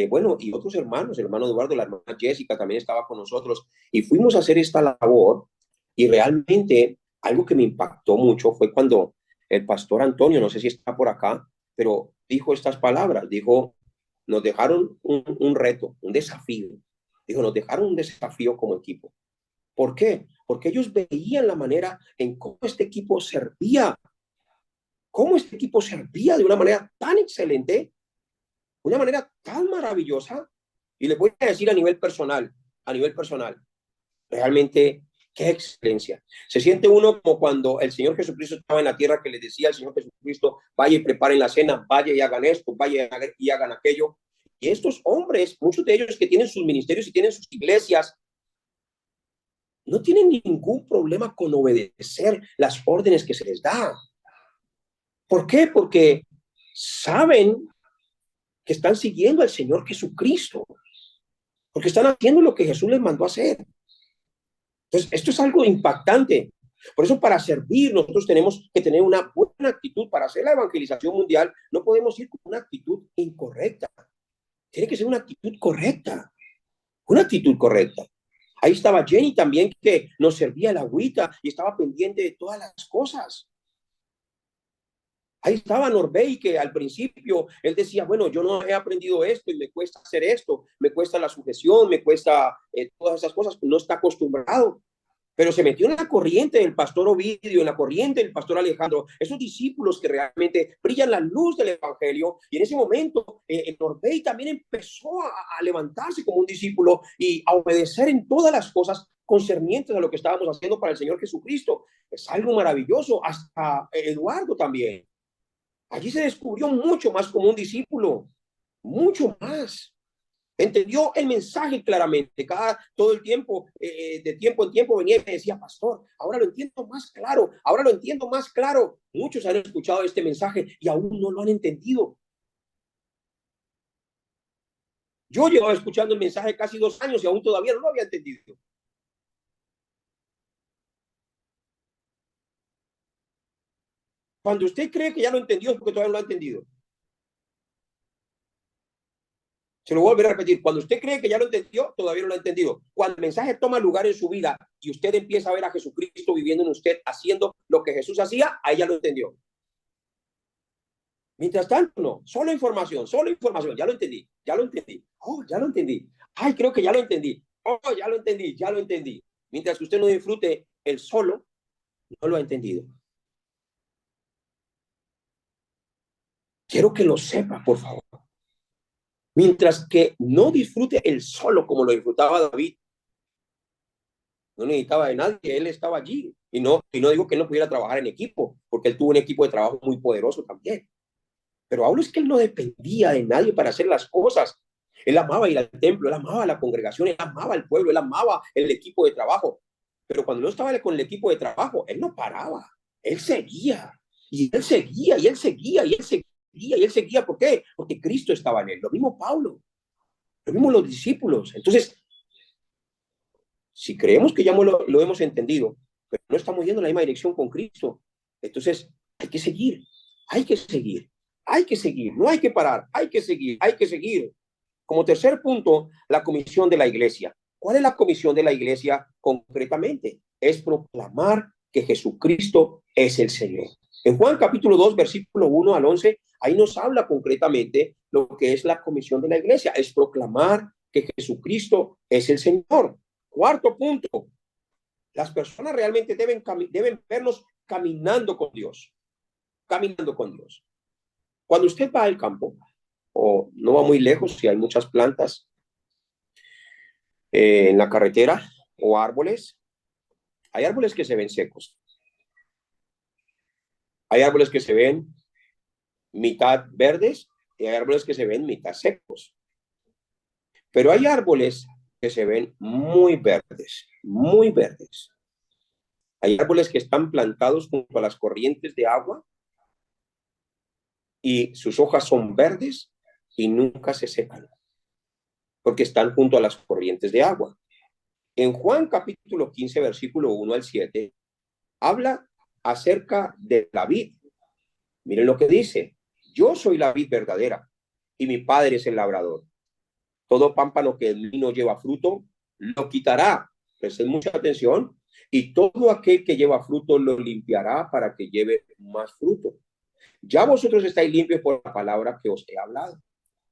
Bueno, y otros hermanos, el hermano Eduardo, la hermana Jessica también estaba con nosotros y fuimos a hacer esta labor y realmente algo que me impactó mucho fue cuando el pastor Antonio, no sé si está por acá, pero dijo estas palabras, dijo, nos dejaron un reto, un desafío, dijo, nos dejaron un desafío como equipo. ¿Por qué? Porque ellos veían la manera en cómo este equipo servía, de una manera tan excelente, una manera tan maravillosa. Y les voy a decir a nivel personal, realmente qué excelencia. Se siente uno como cuando el Señor Jesucristo estaba en la tierra, que les decía al Señor Jesucristo, vaya y preparen la cena, vaya y hagan esto, vaya y hagan aquello. Y estos hombres, muchos de ellos que tienen sus ministerios y tienen sus iglesias, no tienen ningún problema con obedecer las órdenes que se les da. ¿Por qué? Porque saben que están siguiendo al Señor Jesucristo. porque están haciendo lo que Jesús les mandó a hacer. Entonces, esto es algo impactante. Por eso, para servir, nosotros tenemos que tener una buena actitud. Para hacer la evangelización mundial, no podemos ir con una actitud incorrecta. Tiene que ser una actitud correcta. Una actitud correcta. Ahí estaba Jenny también, que nos servía el agüita y estaba pendiente de todas las cosas. Ahí estaba Norbey, que al principio él decía, bueno, yo no he aprendido esto y me cuesta hacer esto, me cuesta la sujeción, me cuesta todas esas cosas, no está acostumbrado. Pero se metió en la corriente del pastor Ovidio, en la corriente del pastor Alejandro, esos discípulos que realmente brillan la luz del evangelio. Y en ese momento, Norbey también empezó a levantarse como un discípulo y a obedecer en todas las cosas concernientes a lo que estábamos haciendo para el Señor Jesucristo. Es algo maravilloso. Hasta Eduardo también. Allí se descubrió mucho más como un discípulo, mucho más. Entendió el mensaje claramente. Todo el tiempo, de tiempo en tiempo venía y me decía, pastor, ahora lo entiendo más claro, ahora lo entiendo más claro. Muchos han escuchado este mensaje y aún no lo han entendido. Yo llevaba escuchando el mensaje casi 2 años y aún todavía no lo había entendido. Cuando usted cree que ya lo entendió es porque todavía no lo ha entendido. Se lo voy a volver a repetir. Cuando usted cree que ya lo entendió, todavía no lo ha entendido. Cuando el mensaje toma lugar en su vida y usted empieza a ver a Jesucristo viviendo en usted, haciendo lo que Jesús hacía, ahí ya lo entendió. Mientras tanto, no. Solo información. Ya lo entendí, ya lo entendí. Oh, ya lo entendí. Ay, creo que ya lo entendí. Oh, ya lo entendí, ya lo entendí. Mientras que usted no disfrute el solo, no lo ha entendido. Quiero que lo sepa, por favor. Mientras que no disfrute el solo como lo disfrutaba David, no necesitaba de nadie, él estaba allí. Y no digo que él no pudiera trabajar en equipo, porque él tuvo un equipo de trabajo muy poderoso también. Pero hablo es que él no dependía de nadie para hacer las cosas. Él amaba ir al templo, él amaba la congregación, él amaba el pueblo, él amaba el equipo de trabajo. Pero cuando no estaba con el equipo de trabajo, él no paraba, él seguía, y él seguía, y él seguía, y él seguía, y él seguía. ¿Por qué? Porque Cristo estaba en él. Lo mismo Pablo, lo mismo los discípulos. Entonces, si creemos que ya lo hemos entendido, pero no estamos yendo en la misma dirección con Cristo, entonces hay que seguir, hay que seguir, hay que seguir, no hay que parar, hay que seguir, hay que seguir. Como tercer punto, la comisión de la iglesia. ¿Cuál es la comisión de la iglesia concretamente? Es proclamar que Jesucristo es el Señor. En Juan capítulo 2, versículo 1 al 11, ahí nos habla concretamente lo que es la comisión de la iglesia, es proclamar que Jesucristo es el Señor. Cuarto punto, las personas realmente deben vernos caminando con Dios, caminando con Dios. Cuando usted va al campo, o no va muy lejos, si hay muchas plantas en la carretera o árboles, hay árboles que se ven secos, hay árboles que se ven mitad verdes y hay árboles que se ven mitad secos. Pero hay árboles que se ven muy verdes, muy verdes. Hay árboles que están plantados junto a las corrientes de agua y sus hojas son verdes y nunca se secan, porque están junto a las corrientes de agua. En Juan capítulo 15, versículo 1 al 7, habla acerca de la vid. Miren lo que dice: yo soy la vid verdadera y mi padre es el labrador. Todo pámpano que en mí no lleva fruto, lo quitará. Presten mucha atención. Y todo aquel que lleva fruto lo limpiará para que lleve más fruto. Ya vosotros estáis limpios por la palabra que os he hablado.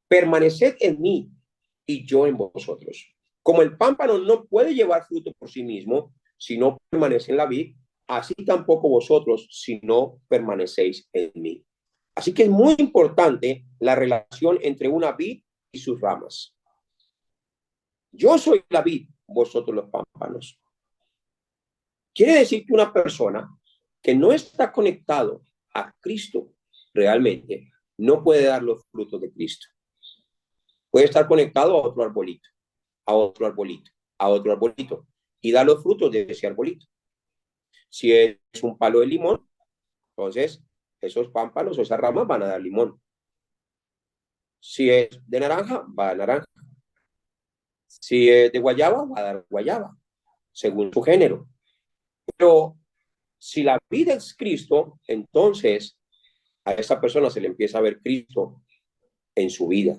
Permaneced en mí y yo en vosotros. Como el pámpano no puede llevar fruto por sí mismo, si no permanece en la vid, así tampoco vosotros si no permanecéis en mí. Así que es muy importante la relación entre una vid y sus ramas. Yo soy la vid, vosotros los pámpanos. Quiere decir que una persona que no está conectado a Cristo realmente no puede dar los frutos de Cristo. Puede estar conectado a otro arbolito, a otro arbolito, a otro arbolito y dar los frutos de ese arbolito. Si es un palo de limón, entonces esos pámpanos o esas ramas van a dar limón. Si es de naranja, va a dar naranja. Si es de guayaba, va a dar guayaba, según su género. Pero si la vid es Cristo, entonces a esa persona se le empieza a ver Cristo en su vida.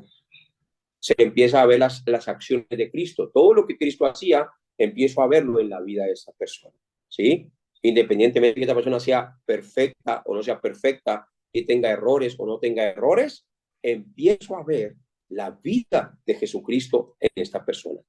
Se le empieza a ver las acciones de Cristo. Todo lo que Cristo hacía, empiezo a verlo en la vida de esa persona. ¿Sí? Independientemente de que esta persona sea perfecta o no sea perfecta, que tenga errores o no tenga errores, empiezo a ver la vida de Jesucristo en esta persona.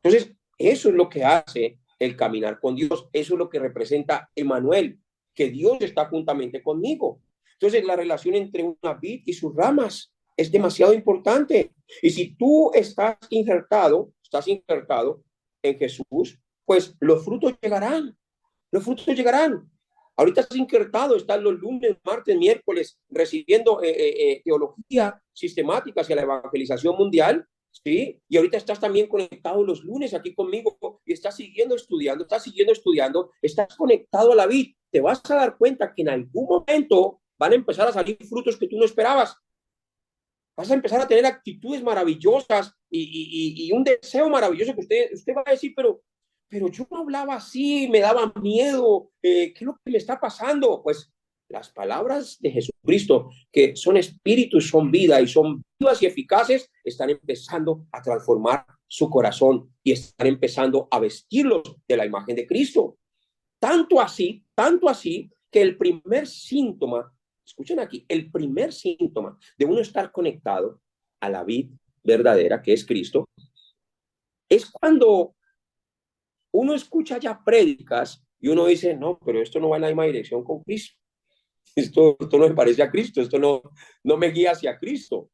Entonces, eso es lo que hace el caminar con Dios. Eso es lo que representa Emmanuel, que Dios está juntamente conmigo. Entonces, la relación entre una vid y sus ramas es demasiado importante. Y si tú estás injertado en Jesús, pues los frutos llegarán. Los frutos llegarán. Ahorita estás injertado, estás los lunes, martes, miércoles, recibiendo teología sistemática hacia la evangelización mundial, ¿sí? Y ahorita estás también conectado los lunes aquí conmigo y estás siguiendo estudiando, estás conectado a la vid. Te vas a dar cuenta que en algún momento van a empezar a salir frutos que tú no esperabas. Vas a empezar a tener actitudes maravillosas y un deseo maravilloso que usted va a decir, pero yo no hablaba así, me daba miedo, ¿qué es lo que me está pasando? Pues las palabras de Jesucristo, que son espíritu, son vida y son vivas y eficaces, están empezando a transformar su corazón y están empezando a vestirlos de la imagen de Cristo. Tanto así, que el primer síntoma, escuchen aquí, el primer síntoma de uno estar conectado a la vid verdadera, que es Cristo, es cuando uno escucha ya prédicas y uno dice, no, pero esto no va en la misma dirección con Cristo. Esto no me parece a Cristo, esto no me guía hacia Cristo.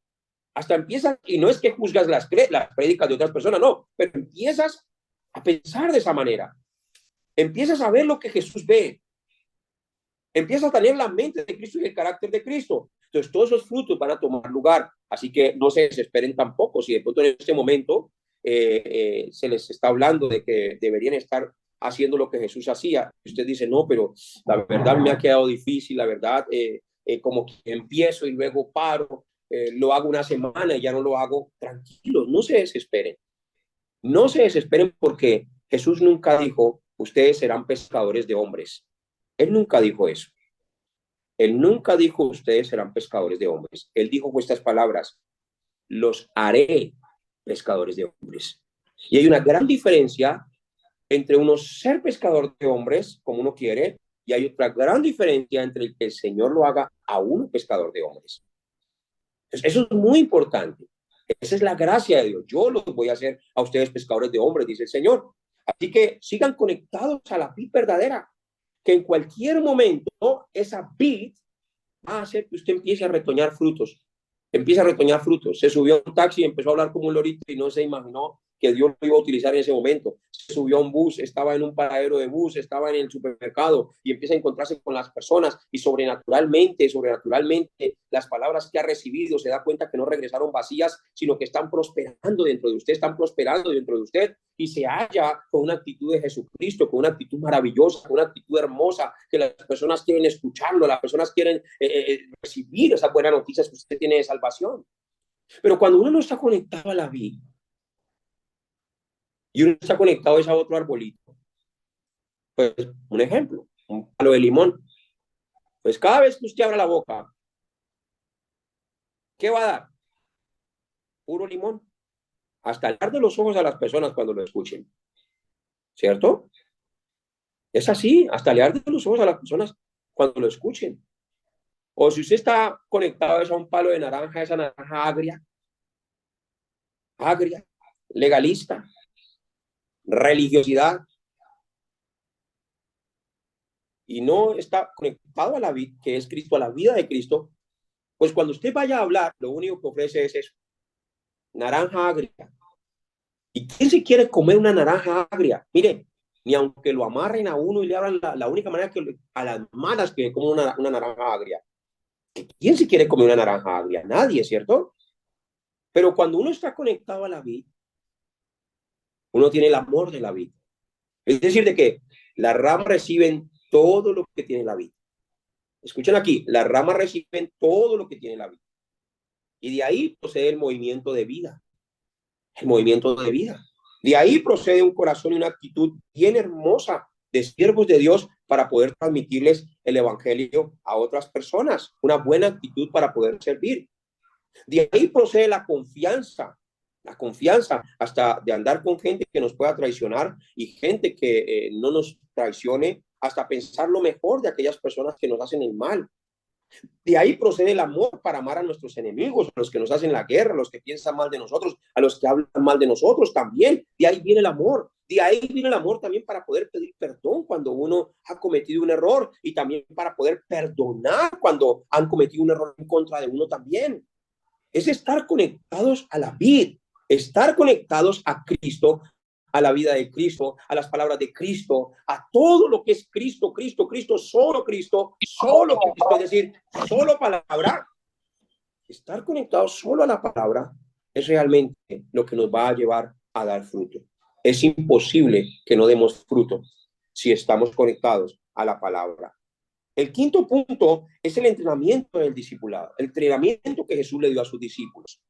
Hasta empiezas, y no es que juzgas las prédicas de otras personas, no, pero empiezas a pensar de esa manera. Empiezas a ver lo que Jesús ve. Empiezas a tener la mente de Cristo y el carácter de Cristo. Entonces, todos esos frutos van a tomar lugar. Así que no se desesperen tampoco. Si de pronto en este momento se les está hablando de que deberían estar haciendo lo que Jesús hacía, usted dice, no, pero la verdad me ha quedado difícil, la verdad, como que empiezo y luego paro, lo hago una semana y ya no lo hago. Tranquilos, no se desesperen. No se desesperen porque Jesús nunca dijo, ustedes serán pescadores de hombres. Él nunca dijo eso. Él nunca dijo, ustedes serán pescadores de hombres. Él dijo estas palabras, los haré pescadores de hombres. Y hay una gran diferencia entre uno ser pescador de hombres, como uno quiere, y hay otra gran diferencia entre el que el Señor lo haga a uno pescador de hombres. Entonces, eso es muy importante. Esa es la gracia de Dios. Yo los voy a hacer a ustedes pescadores de hombres, dice el Señor. Así que sigan conectados a la vid verdadera, que en cualquier momento esa vid va a hacer que usted empiece a retoñar frutos. Empieza a retoñar frutos. Se subió a un taxi y empezó a hablar como un lorito y no se imaginó que Dios lo iba a utilizar en ese momento. Se subió a un bus, estaba en un paradero de bus, estaba en el supermercado y empieza a encontrarse con las personas y sobrenaturalmente, las palabras que ha recibido se da cuenta que no regresaron vacías, sino que están prosperando dentro de usted, están prosperando dentro de usted y se halla con una actitud de Jesucristo, con una actitud maravillosa, con una actitud hermosa, que las personas quieren escucharlo, las personas quieren recibir esas buenas noticias que usted tiene de salvación. Pero cuando uno no está conectado a la vida y uno está conectado a otro arbolito, pues un ejemplo, un palo de limón, pues cada vez que usted abra la boca, ¿qué va a dar? Puro limón. Hasta el de los ojos a las personas cuando lo escuchen, ¿cierto? Es así, hasta le arde los ojos a las personas cuando lo escuchen. O si usted está conectado a un palo de naranja, esa naranja agria, legalista, religiosidad, y no está conectado a la vida, que es Cristo, a la vida de Cristo, pues cuando usted vaya a hablar, lo único que ofrece es eso, naranja agria. ¿Y quién se quiere comer una naranja agria? Mire, ni aunque lo amarren a uno y le abran la única manera que a las malas que come una naranja agria. ¿Quién se quiere comer una naranja agria? Nadie, ¿cierto? Pero cuando uno está conectado a la vid, uno tiene el amor de la vid. Es decir, de que las ramas reciben todo lo que tiene la vid. Escuchen aquí, las ramas reciben todo lo que tiene la vid. Y de ahí procede el movimiento de vida. El movimiento de vida. De ahí procede un corazón y una actitud bien hermosa de siervos de Dios para poder transmitirles el evangelio a otras personas, una buena actitud para poder servir. De ahí procede la confianza hasta de andar con gente que nos pueda traicionar y gente que no nos traicione, hasta pensar lo mejor de aquellas personas que nos hacen el mal. De ahí procede el amor para amar a nuestros enemigos, a los que nos hacen la guerra, a los que piensan mal de nosotros, a los que hablan mal de nosotros también. De ahí viene el amor. De ahí viene el amor también para poder pedir perdón cuando uno ha cometido un error y también para poder perdonar cuando han cometido un error en contra de uno también. Es estar conectados a la vid, estar conectados a Cristo, a la vida de Cristo, a las palabras de Cristo, a todo lo que es Cristo, Cristo, Cristo, solo Cristo, es decir, solo palabra. Estar conectados solo a la palabra es realmente lo que nos va a llevar a dar fruto. Es imposible que no demos fruto si estamos conectados a la palabra. El quinto punto es el entrenamiento del discipulado, el entrenamiento que Jesús le dio a sus discípulos.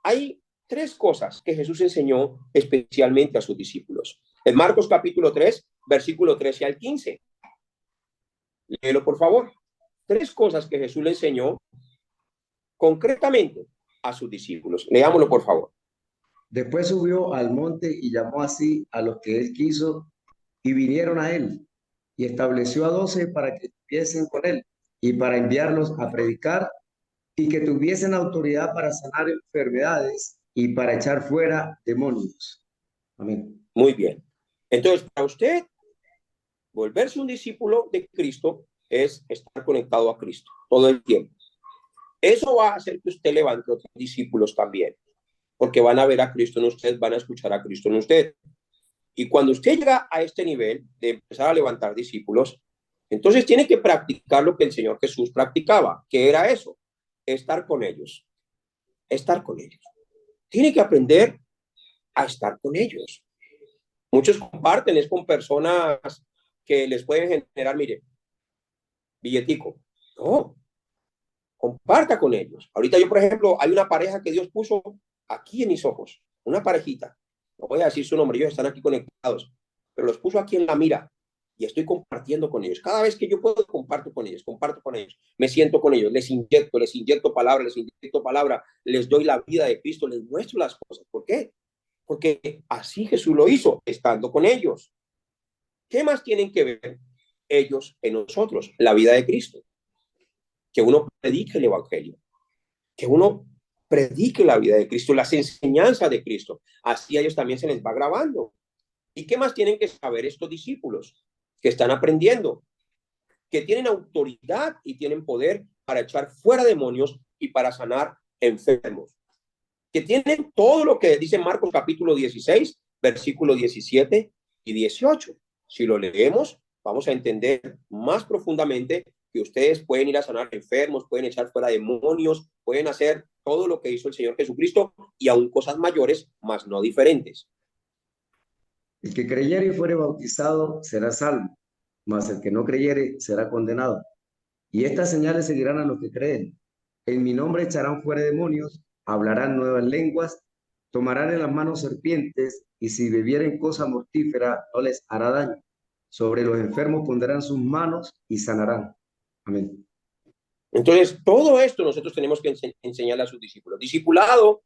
Hay tres cosas que Jesús enseñó especialmente a sus discípulos. En Marcos capítulo 3, versículo 13 al 15. Léelo, por favor. Tres cosas que Jesús le enseñó concretamente a sus discípulos. Leámoslo, por favor. Después subió al monte y llamó así a los que él quiso y vinieron a él y estableció a 12 para que estuviesen con él y para enviarlos a predicar y que tuviesen autoridad para sanar enfermedades y para echar fuera demonios. Amén. Muy bien. Entonces, para usted, volverse un discípulo de Cristo es estar conectado a Cristo todo el tiempo. Eso va a hacer que usted levante otros discípulos también, porque van a ver a Cristo en usted, van a escuchar a Cristo en usted. Y cuando usted llega a este nivel de empezar a levantar discípulos, entonces tiene que practicar lo que el Señor Jesús practicaba, que era eso, estar con ellos, estar con ellos. Tiene que aprender a estar con ellos. Muchos comparten, es con personas que les pueden generar, mire, billetico. No, comparta con ellos. Ahorita yo, por ejemplo, hay una pareja que Dios puso aquí en mis ojos, una parejita. No voy a decir su nombre, ellos están aquí conectados, pero los puso aquí en la mira y estoy compartiendo con ellos. Cada vez que yo puedo, comparto con ellos, me siento con ellos, les inyecto palabra, les doy la vida de Cristo, les muestro las cosas. ¿Por qué? Porque así Jesús lo hizo, estando con ellos. ¿Qué más tienen que ver ellos en nosotros? La vida de Cristo. Que uno predique el evangelio, que uno predique la vida de Cristo, las enseñanzas de Cristo. Así a ellos también se les va grabando. ¿Y qué más tienen que saber estos discípulos que están aprendiendo? Que tienen autoridad y tienen poder para echar fuera demonios y para sanar enfermos. Que tienen todo lo que dice Marcos capítulo 16, versículos 17 y 18. Si lo leemos, vamos a entender más profundamente que ustedes pueden ir a sanar enfermos, pueden echar fuera demonios, pueden hacer todo lo que hizo el Señor Jesucristo y aún cosas mayores, más no diferentes. El que creyere y fuere bautizado será salvo, mas el que no creyere será condenado. Y estas señales seguirán a los que creen. En mi nombre echarán fuera demonios, hablarán nuevas lenguas, tomarán en las manos serpientes, y si bebieren cosa mortífera no les hará daño. Sobre los enfermos pondrán sus manos y sanarán. Amén. Entonces, todo esto nosotros tenemos que enseñarle a sus discípulos. Discipulado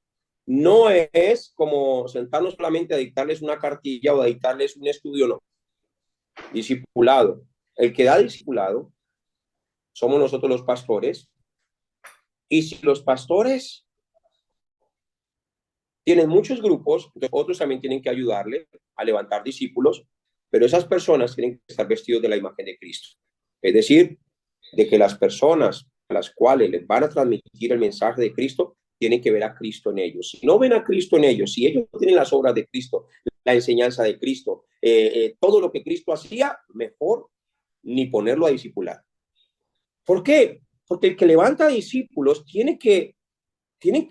no es como sentarnos solamente a dictarles una cartilla o a dictarles un estudio, no. Discipulado. El que da discipulado somos nosotros los pastores. Y si los pastores tienen muchos grupos, otros también tienen que ayudarle a levantar discípulos, pero esas personas tienen que estar vestidos de la imagen de Cristo. Es decir, de que las personas a las cuales les van a transmitir el mensaje de Cristo tienen que ver a Cristo en ellos. Si no ven a Cristo en ellos, si ellos no tienen las obras de Cristo, la enseñanza de Cristo, todo lo que Cristo hacía, mejor ni ponerlo a discipular. ¿Por qué? Porque el que levanta discípulos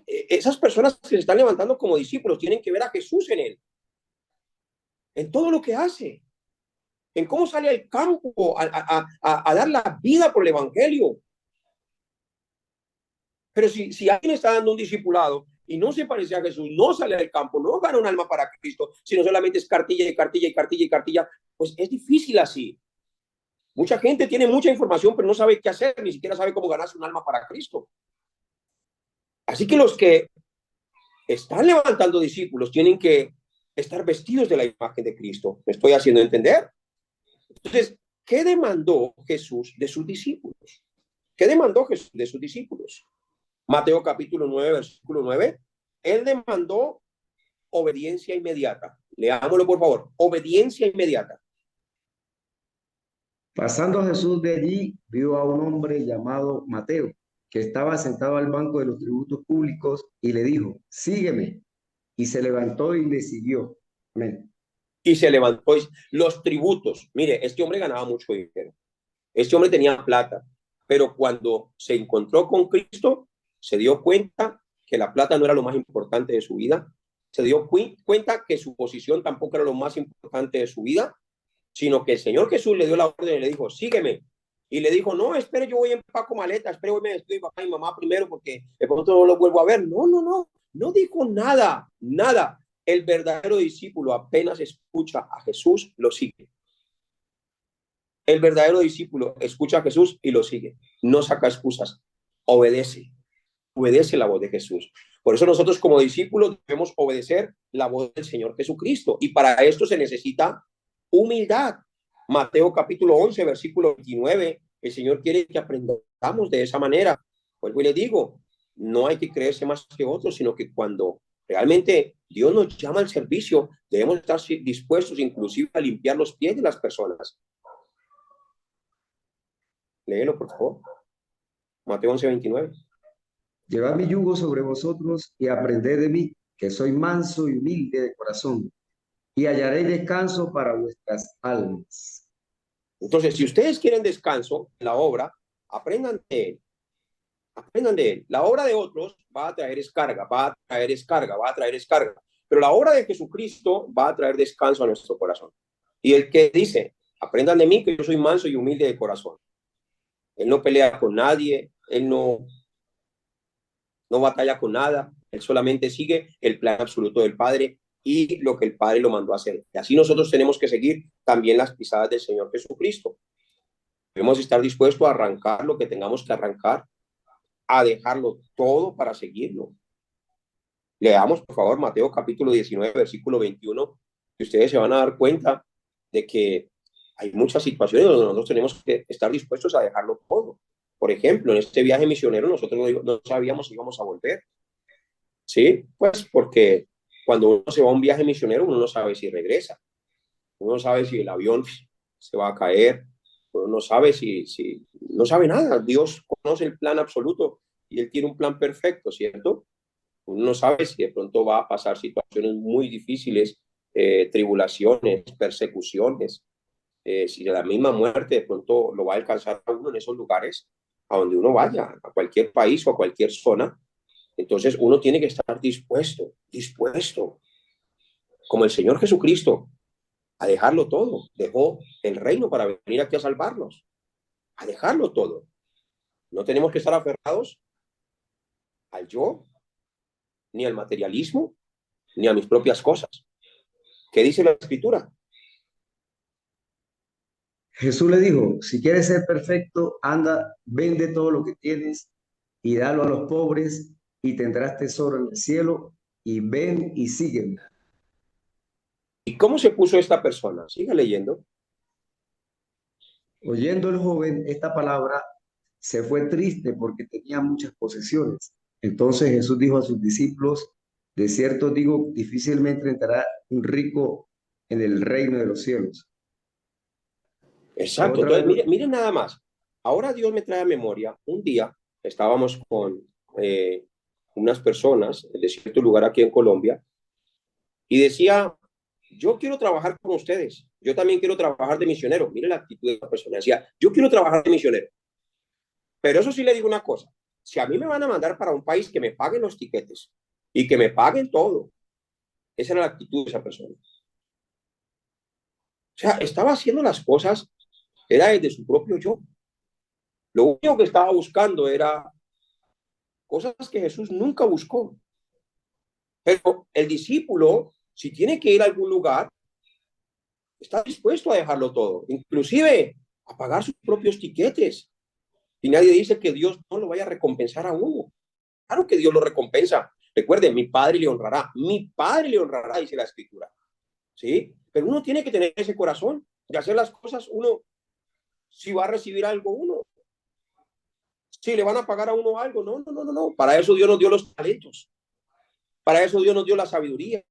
esas personas que se están levantando como discípulos tienen que ver a Jesús en él, en todo lo que hace, en cómo sale al campo a dar la vida por el evangelio. Pero si alguien está dando un discipulado y no se parece a Jesús, no sale del campo, no gana un alma para Cristo, sino solamente es cartilla y cartilla y cartilla y cartilla, pues es difícil así. Mucha gente tiene mucha información, pero no sabe qué hacer, ni siquiera sabe cómo ganarse un alma para Cristo. Así que los que están levantando discípulos tienen que estar vestidos de la imagen de Cristo. ¿Me estoy haciendo entender? Entonces, ¿qué demandó Jesús de sus discípulos? ¿Qué demandó Jesús de sus discípulos? Mateo capítulo 9, versículo 9. Él demandó obediencia inmediata. Leámoslo, por favor. Obediencia inmediata. Pasando Jesús de allí, vio a un hombre llamado Mateo, que estaba sentado al banco de los tributos públicos, y le dijo, sígueme. Y se levantó y le siguió. Amén. Y se levantó los tributos. Mire, este hombre ganaba mucho dinero. Este hombre tenía plata. Pero cuando se encontró con Cristo, se dio cuenta que la plata no era lo más importante de su vida. Se dio cuenta que su posición tampoco era lo más importante de su vida, sino que el Señor Jesús le dio la orden y le dijo, sígueme. Y le dijo, no, espere, yo voy en empaco maleta, espere, voy me despido de papá y mamá primero porque de pronto no lo vuelvo a ver. No dijo nada, nada. El verdadero discípulo apenas escucha a Jesús, lo sigue. El verdadero discípulo escucha a Jesús y lo sigue. No saca excusas, obedece la voz de Jesús. Por eso nosotros como discípulos debemos obedecer la voz del Señor Jesucristo. Y para esto se necesita humildad. Mateo capítulo 11, versículo 29. El Señor quiere que aprendamos de esa manera. Vuelvo y le digo, no hay que creerse más que otros, sino que cuando realmente Dios nos llama al servicio, debemos estar dispuestos inclusive a limpiar los pies de las personas. Léelo, por favor. Mateo 11, 29. Llevad mi yugo sobre vosotros y aprended de mí, que soy manso y humilde de corazón, y hallaréis descanso para vuestras almas. Entonces, si ustedes quieren descanso en la obra, aprendan de él. Aprendan de él. La obra de otros va a traer descarga, va a traer descarga, va a traer descarga. Pero la obra de Jesucristo va a traer descanso a nuestro corazón. Y el que dice, aprendan de mí que yo soy manso y humilde de corazón. Él no pelea con nadie, él no batalla con nada, él solamente sigue el plan absoluto del Padre y lo que el Padre lo mandó a hacer. Y así nosotros tenemos que seguir también las pisadas del Señor Jesucristo. Debemos estar dispuestos a arrancar lo que tengamos que arrancar, a dejarlo todo para seguirlo. Leamos, por favor, Mateo capítulo 19, versículo 21, y ustedes se van a dar cuenta de que hay muchas situaciones donde nosotros tenemos que estar dispuestos a dejarlo todo. Por ejemplo, en este viaje misionero nosotros no sabíamos si íbamos a volver. ¿Sí? Pues porque cuando uno se va a un viaje misionero, uno no sabe si regresa. Uno no sabe si el avión se va a caer. Uno no sabe no sabe nada. Dios conoce el plan absoluto y Él tiene un plan perfecto, ¿cierto? Uno no sabe si de pronto va a pasar situaciones muy difíciles, tribulaciones, persecuciones, si la misma muerte de pronto lo va a alcanzar a uno en esos lugares a donde uno vaya, a cualquier país o a cualquier zona. Entonces uno tiene que estar dispuesto, como el Señor Jesucristo, a dejarlo todo. Dejó el reino para venir aquí a salvarnos, a dejarlo todo. No tenemos que estar aferrados al yo, ni al materialismo, ni a mis propias cosas. ¿Qué dice la Escritura? Jesús le dijo, si quieres ser perfecto, anda, vende todo lo que tienes y dalo a los pobres y tendrás tesoro en el cielo, y ven y sígueme. ¿Y cómo se puso esta persona? Siga leyendo. Oyendo el joven esta palabra, se fue triste porque tenía muchas posesiones. Entonces Jesús dijo a sus discípulos, de cierto digo, difícilmente entrará un rico en el reino de los cielos. Exacto. Otra Entonces, vez, miren nada más. Ahora Dios me trae a memoria. Un día estábamos con unas personas de cierto lugar aquí en Colombia y decía, yo quiero trabajar con ustedes. Yo también quiero trabajar de misionero. Miren la actitud de la persona. Decía, yo quiero trabajar de misionero. Pero eso sí le digo una cosa. Si a mí me van a mandar para un país que me paguen los tiquetes y que me paguen todo, esa era la actitud de esa persona. O sea, estaba haciendo las cosas, era desde su propio yo. Lo único que estaba buscando era cosas que Jesús nunca buscó. Pero el discípulo, si tiene que ir a algún lugar, está dispuesto a dejarlo todo, inclusive a pagar sus propios tiquetes. Y nadie dice que Dios no lo vaya a recompensar a uno. Claro que Dios lo recompensa. Recuerden, mi Padre le honrará, dice la Escritura. ¿Sí? Pero uno tiene que tener ese corazón de hacer las cosas uno, si va a recibir algo uno. Si le van a pagar a uno algo, no. Para eso Dios nos dio los talentos. Para eso Dios nos dio la sabiduría,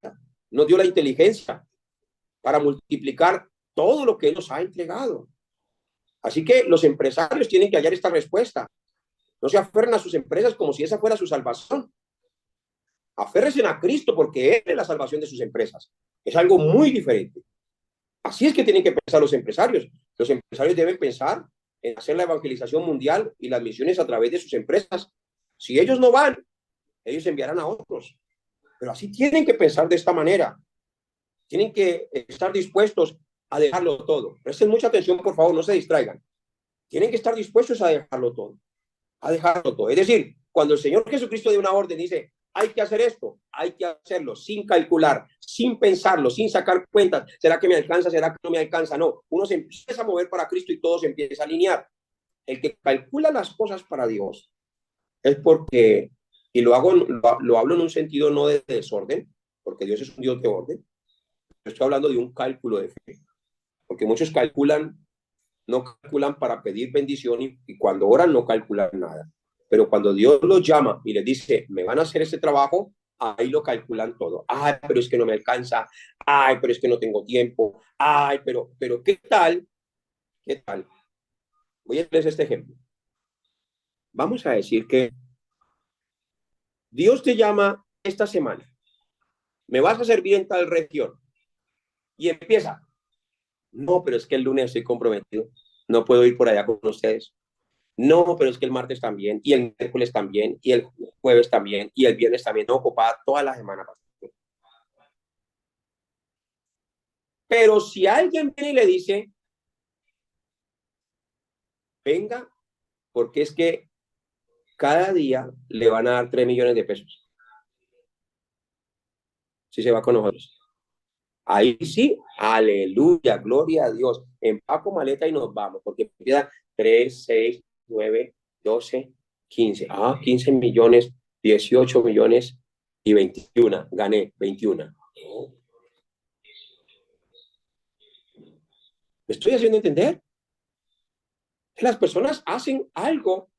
nos dio la inteligencia, para multiplicar todo lo que Él nos ha entregado. Así que los empresarios tienen que hallar esta respuesta. No se aferren a sus empresas como si esa fuera su salvación. Aférrense a Cristo porque Él es la salvación de sus empresas. Es algo muy diferente. Así es que tienen que pensar los empresarios. Los empresarios deben pensar en hacer la evangelización mundial y las misiones a través de sus empresas. Si ellos no van, ellos enviarán a otros. Pero así tienen que pensar de esta manera. Tienen que estar dispuestos a dejarlo todo. Presten mucha atención, por favor, no se distraigan. Tienen que estar dispuestos a dejarlo todo. A dejarlo todo. Es decir, cuando el Señor Jesucristo dio una orden, dice, hay que hacer esto, hay que hacerlo sin calcular, sin pensarlo, sin sacar cuentas. ¿Será que me alcanza? ¿Será que no me alcanza? No, uno se empieza a mover para Cristo y todo se empieza a alinear. El que calcula las cosas para Dios es porque, y lo hablo en un sentido no de desorden, porque Dios es un Dios de orden. Estoy hablando de un cálculo de fe, porque muchos no calculan para pedir bendición y cuando oran no calculan nada. Pero cuando Dios los llama y les dice, me van a hacer este trabajo, ahí lo calculan todo. Ay, pero es que no me alcanza. Ay, pero es que no tengo tiempo. Ay, pero ¿qué tal? ¿Qué tal? Voy a darles este ejemplo. Vamos a decir que Dios te llama esta semana. Me vas a servir en tal región. Y empieza. No, pero es que el lunes estoy comprometido. No puedo ir por allá con ustedes. No, pero es que el martes también, y el miércoles también, y el jueves también, y el viernes también. No, ocupada toda la semana. Pero si alguien viene y le dice, venga, porque es que cada día le van a dar 3 millones de pesos. Si se va con nosotros. Ahí sí, aleluya, gloria a Dios. Empaco maleta y nos vamos, porque empieza 3, 6, 9, 12, 15. 15 millones, 18 millones y 21. Gané 21. ¿Me estoy haciendo entender? Las personas hacen algo,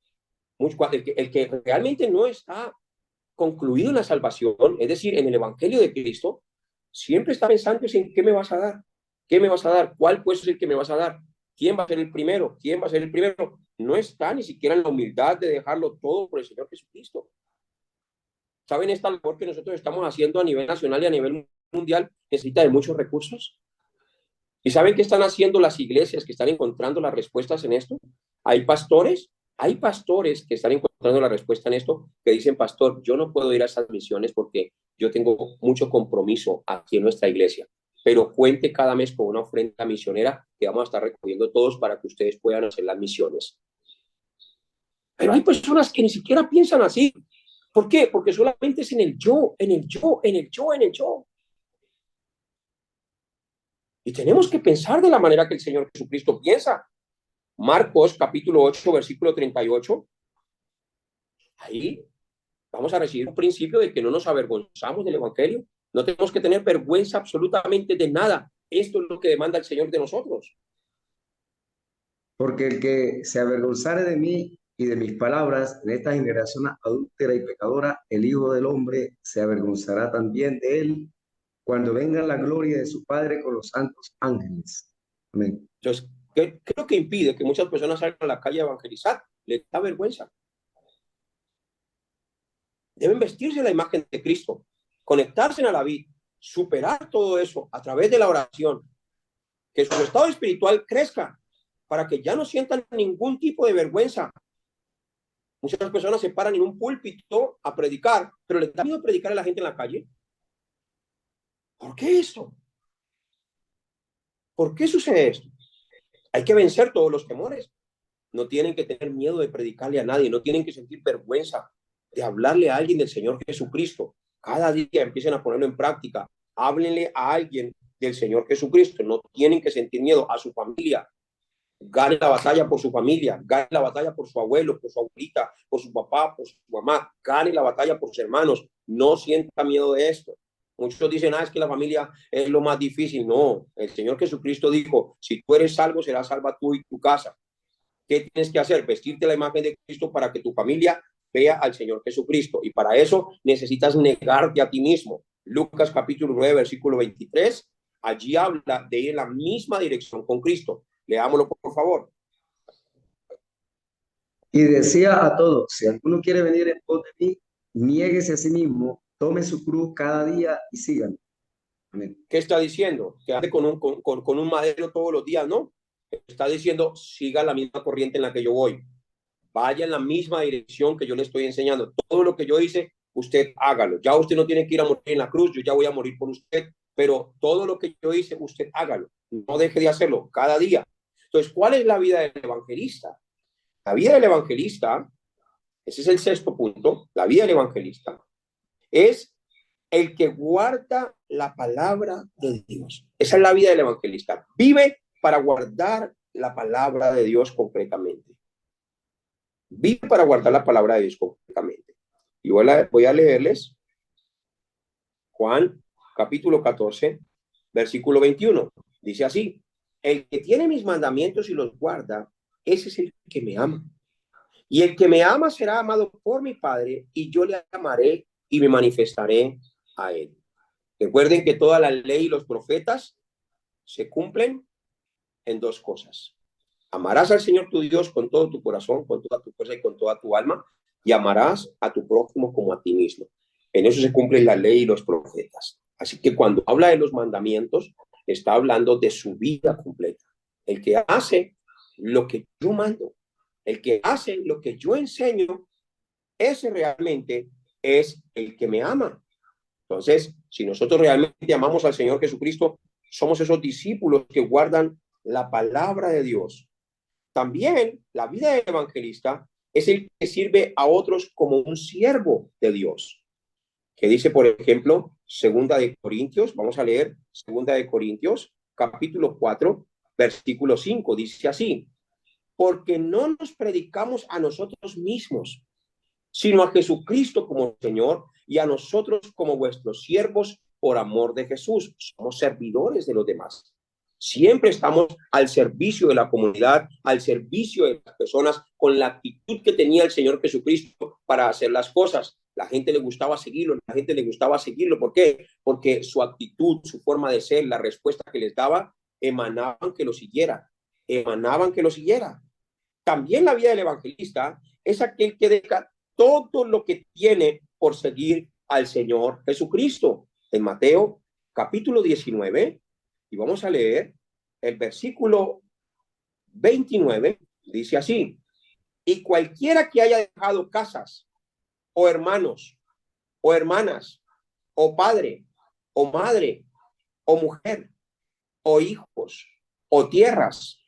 el que realmente no está concluido en la salvación, es decir, en el Evangelio de Cristo, siempre está pensando en qué me vas a dar, qué me vas a dar, cuál puesto es el que me vas a dar, quién va a ser el primero, quién va a ser el primero. No está ni siquiera en la humildad de dejarlo todo por el Señor Jesucristo. ¿Saben esta labor que nosotros estamos haciendo a nivel nacional y a nivel mundial? Necesita de muchos recursos. ¿Y saben qué están haciendo las iglesias que están encontrando las respuestas en esto? Hay pastores que están encontrando la respuesta en esto, que dicen, pastor, yo no puedo ir a esas misiones porque yo tengo mucho compromiso aquí en nuestra iglesia, pero cuente cada mes con una ofrenda misionera que vamos a estar recogiendo todos para que ustedes puedan hacer las misiones. Pero hay personas que ni siquiera piensan así. ¿Por qué? Porque solamente es en el yo, en el yo, en el yo, en el yo. Y tenemos que pensar de la manera que el Señor Jesucristo piensa. Marcos capítulo 8, versículo 38. Ahí vamos a recibir un principio de que no nos avergonzamos del Evangelio. No tenemos que tener vergüenza absolutamente de nada. Esto es lo que demanda el Señor de nosotros. Porque el que se avergonzare de mí y de mis palabras en esta generación adúltera y pecadora, el Hijo del Hombre se avergonzará también de él cuando venga la gloria de su Padre con los santos ángeles. Amén. Entonces, ¿qué es lo que impide que muchas personas salgan a la calle a evangelizar? Les da vergüenza. Deben vestirse de la imagen de Cristo, conectarse a la vida, superar todo eso a través de la oración, que su estado espiritual crezca para que ya no sientan ningún tipo de vergüenza. Muchas personas se paran en un púlpito a predicar, pero les da miedo predicar a la gente en la calle. ¿Por qué esto? ¿Por qué sucede esto? Hay que vencer todos los temores. No tienen que tener miedo de predicarle a nadie, no tienen que sentir vergüenza de hablarle a alguien del Señor Jesucristo. Cada día empiecen a ponerlo en práctica. Háblenle a alguien del Señor Jesucristo. No tienen que sentir miedo. A su familia. Gane la batalla por su familia. Gane la batalla por su abuelo, por su abuelita, por su papá, por su mamá. Gane la batalla por sus hermanos. No sienta miedo de esto. Muchos dicen, es que la familia es lo más difícil. No, el Señor Jesucristo dijo, si tú eres salvo, serás salva tú y tu casa. ¿Qué tienes que hacer? Vestirte la imagen de Cristo para que tu familia vea al Señor Jesucristo. Y para eso necesitas negarte a ti mismo. Lucas capítulo 9, versículo 23. Allí habla de ir en la misma dirección con Cristo. Leámoslo, por favor. Y decía a todos, si alguno quiere venir en pos de mí, niéguese a sí mismo, tome su cruz cada día y síganme. Amén. ¿Qué está diciendo? Que ande con un madero todos los días, ¿no? Está diciendo, siga la misma corriente en la que yo voy. Vaya en la misma dirección que yo le estoy enseñando. Todo lo que yo hice, usted hágalo. Ya usted no tiene que ir a morir en la cruz, yo ya voy a morir por usted, pero todo lo que yo hice, usted hágalo. No deje de hacerlo cada día. Entonces, ¿cuál es la vida del evangelista? La vida del evangelista, ese es el sexto punto, la vida del evangelista es el que guarda la palabra de Dios. Esa es la vida del evangelista. Vive para guardar la palabra de Dios concretamente. Vive para guardar la palabra de Dios concretamente. Y voy a leerles Juan capítulo 14, versículo 21. Dice así, el que tiene mis mandamientos y los guarda, ese es el que me ama. Y el que me ama será amado por mi Padre, y yo le amaré y me manifestaré a él. Recuerden que toda la ley y los profetas se cumplen en dos cosas. Amarás al Señor tu Dios con todo tu corazón, con toda tu fuerza y con toda tu alma, y amarás a tu prójimo como a ti mismo. En eso se cumple la ley y los profetas. Así que cuando habla de los mandamientos, está hablando de su vida completa. El que hace lo que yo mando, el que hace lo que yo enseño, ese realmente es el que me ama. Entonces, si nosotros realmente amamos al Señor Jesucristo, somos esos discípulos que guardan la palabra de Dios. También la vida del evangelista es el que sirve a otros como un siervo de Dios. Que dice, por ejemplo, Segunda de Corintios, vamos a leer Segunda de Corintios, capítulo 4, versículo 5, dice así, porque no nos predicamos a nosotros mismos, sino a Jesucristo como Señor y a nosotros como vuestros siervos por amor de Jesús. Somos servidores de los demás. Siempre estamos al servicio de la comunidad, al servicio de las personas, con la actitud que tenía el Señor Jesucristo para hacer las cosas. La gente le gustaba seguirlo, la gente le gustaba seguirlo. ¿Por qué? Porque su actitud, su forma de ser, la respuesta que les daba, emanaban que lo siguiera, emanaban que lo siguiera. También la vida del evangelista es aquel que deja todo lo que tiene por seguir al Señor Jesucristo. En Mateo capítulo 19, y vamos a leer el versículo 29, dice así, y cualquiera que haya dejado casas, o hermanos, o hermanas, o padre, o madre, o mujer, o hijos, o tierras,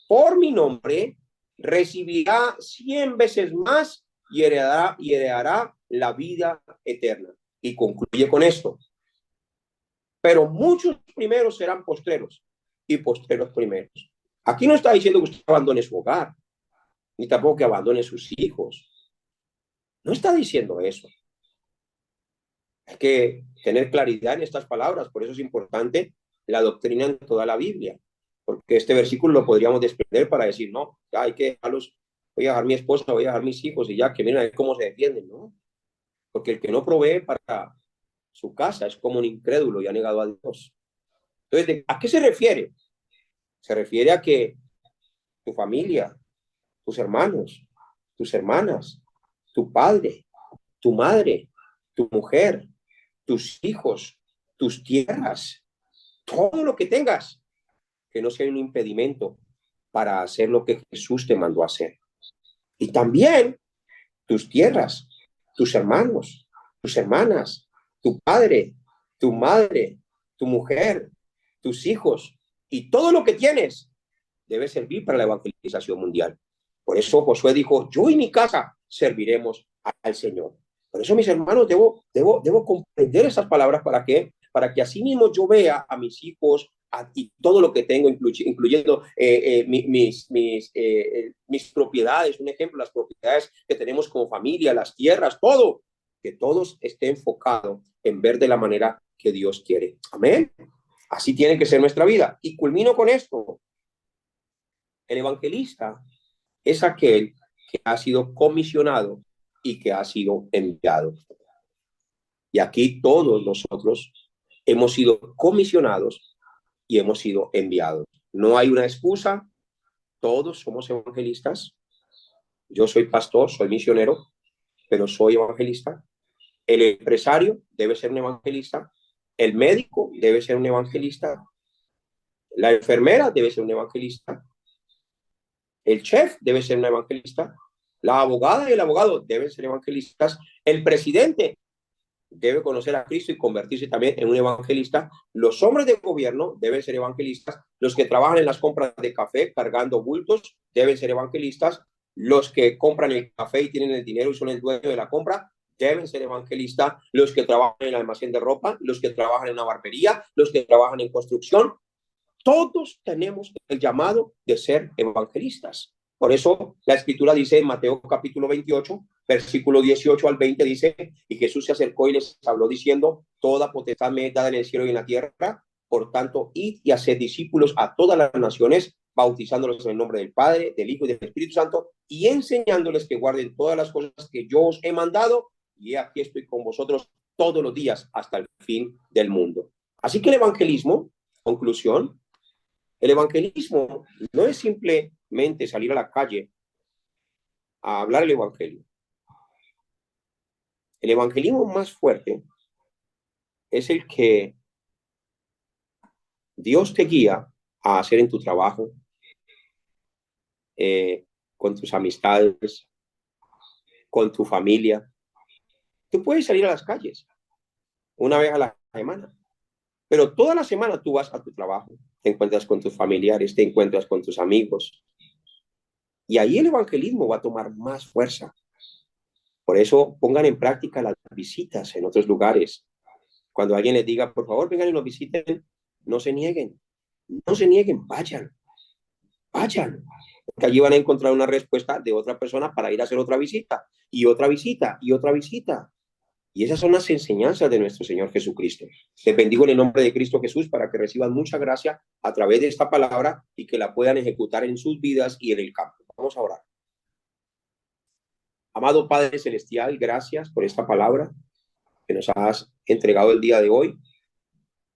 por mi nombre, recibirá 100 veces más y heredará la vida eterna. Y concluye con esto. Pero muchos primeros serán postreros y postreros primeros. Aquí no está diciendo que usted abandone su hogar, ni tampoco que abandone sus hijos. No está diciendo eso. Hay que tener claridad en estas palabras, por eso es importante la doctrina en toda la Biblia, porque este versículo lo podríamos desprender para decir, no, ya hay que dejarlos, voy a dejar mi esposa, voy a dejar mis hijos y ya que miren a ver cómo se defienden, ¿no? Porque el que no provee para su casa es como un incrédulo y ha negado a Dios. Entonces, ¿a qué se refiere? Se refiere a que tu familia, tus hermanos, tus hermanas, tu padre, tu madre, tu mujer, tus hijos, tus tierras, todo lo que tengas, que no sea un impedimento para hacer lo que Jesús te mandó a hacer. Y también tus tierras, tus hermanos, tus hermanas, tu padre, tu madre, tu mujer, tus hijos y todo lo que tienes debe servir para la evangelización mundial. Por eso Josué dijo, yo y mi casa serviremos al Señor. Por eso, mis hermanos, debo comprender esas palabras para que así mismo yo vea a mis hijos y todo lo que tengo, incluyendo mis propiedades, un ejemplo, las propiedades que tenemos como familia, las tierras, todo, que todos esté enfocado en ver de la manera que Dios quiere. Amén. Así tiene que ser nuestra vida. Y culmino con esto. El evangelista es aquel que ha sido comisionado y que ha sido enviado. Y aquí todos nosotros hemos sido comisionados y hemos sido enviados. No hay una excusa, todos somos evangelistas. Yo soy pastor, soy misionero, pero soy evangelista. El empresario debe ser un evangelista. El médico debe ser un evangelista. La enfermera debe ser un evangelista. El chef debe ser un evangelista. La abogada y el abogado deben ser evangelistas. El presidente debe conocer a Cristo y convertirse también en un evangelista. Los hombres de gobierno deben ser evangelistas. Los que trabajan en las compras de café cargando bultos deben ser evangelistas. Los que compran el café y tienen el dinero y son el dueño de la compra deben ser evangelistas. Los que trabajan en el almacén de ropa, los que trabajan en una barbería, los que trabajan en construcción. Todos tenemos el llamado de ser evangelistas. Por eso la escritura dice en Mateo capítulo 28, versículo 18 al 20, dice, y Jesús se acercó y les habló diciendo, toda potestad me es dada en el cielo y en la tierra, por tanto, id y haced discípulos a todas las naciones, bautizándolos en el nombre del Padre, del Hijo y del Espíritu Santo, y enseñándoles que guarden todas las cosas que yo os he mandado, y aquí estoy con vosotros todos los días hasta el fin del mundo. Así que el evangelismo, conclusión, el evangelismo no es simplemente salir a la calle a hablar el evangelio. El evangelismo más fuerte es el que Dios te guía a hacer en tu trabajo, con tus amistades, con tu familia. Tú puedes salir a las calles una vez a la semana, pero toda la semana tú vas a tu trabajo, te encuentras con tus familiares, te encuentras con tus amigos. Y ahí el evangelismo va a tomar más fuerza. Por eso pongan en práctica las visitas en otros lugares. Cuando alguien les diga, por favor, vengan y nos visiten, no se nieguen, vayan, porque allí van a encontrar una respuesta de otra persona para ir a hacer otra visita, y otra visita, y otra visita. Y esas son las enseñanzas de nuestro Señor Jesucristo. Les bendigo en el nombre de Cristo Jesús para que reciban mucha gracia a través de esta palabra y que la puedan ejecutar en sus vidas y en el campo. Vamos a orar. Amado Padre Celestial, gracias por esta palabra que nos has entregado el día de hoy.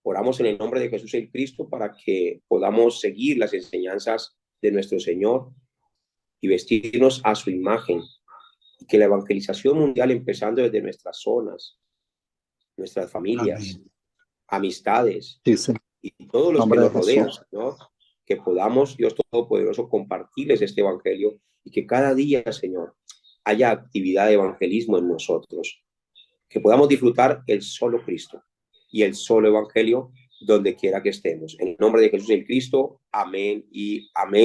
Oramos en el nombre de Jesús el Cristo para que podamos seguir las enseñanzas de nuestro Señor y vestirnos a su imagen. Y que la evangelización mundial, empezando desde nuestras zonas, nuestras familias, amén, amistades, sí, sí, y todos los que nos rodean, ¿no? Que podamos, Dios Todopoderoso, compartirles este evangelio y que cada día, Señor, haya actividad de evangelismo en nosotros. Que podamos disfrutar el solo Cristo y el solo evangelio donde quiera que estemos. En el nombre de Jesús el Cristo, amén y amén.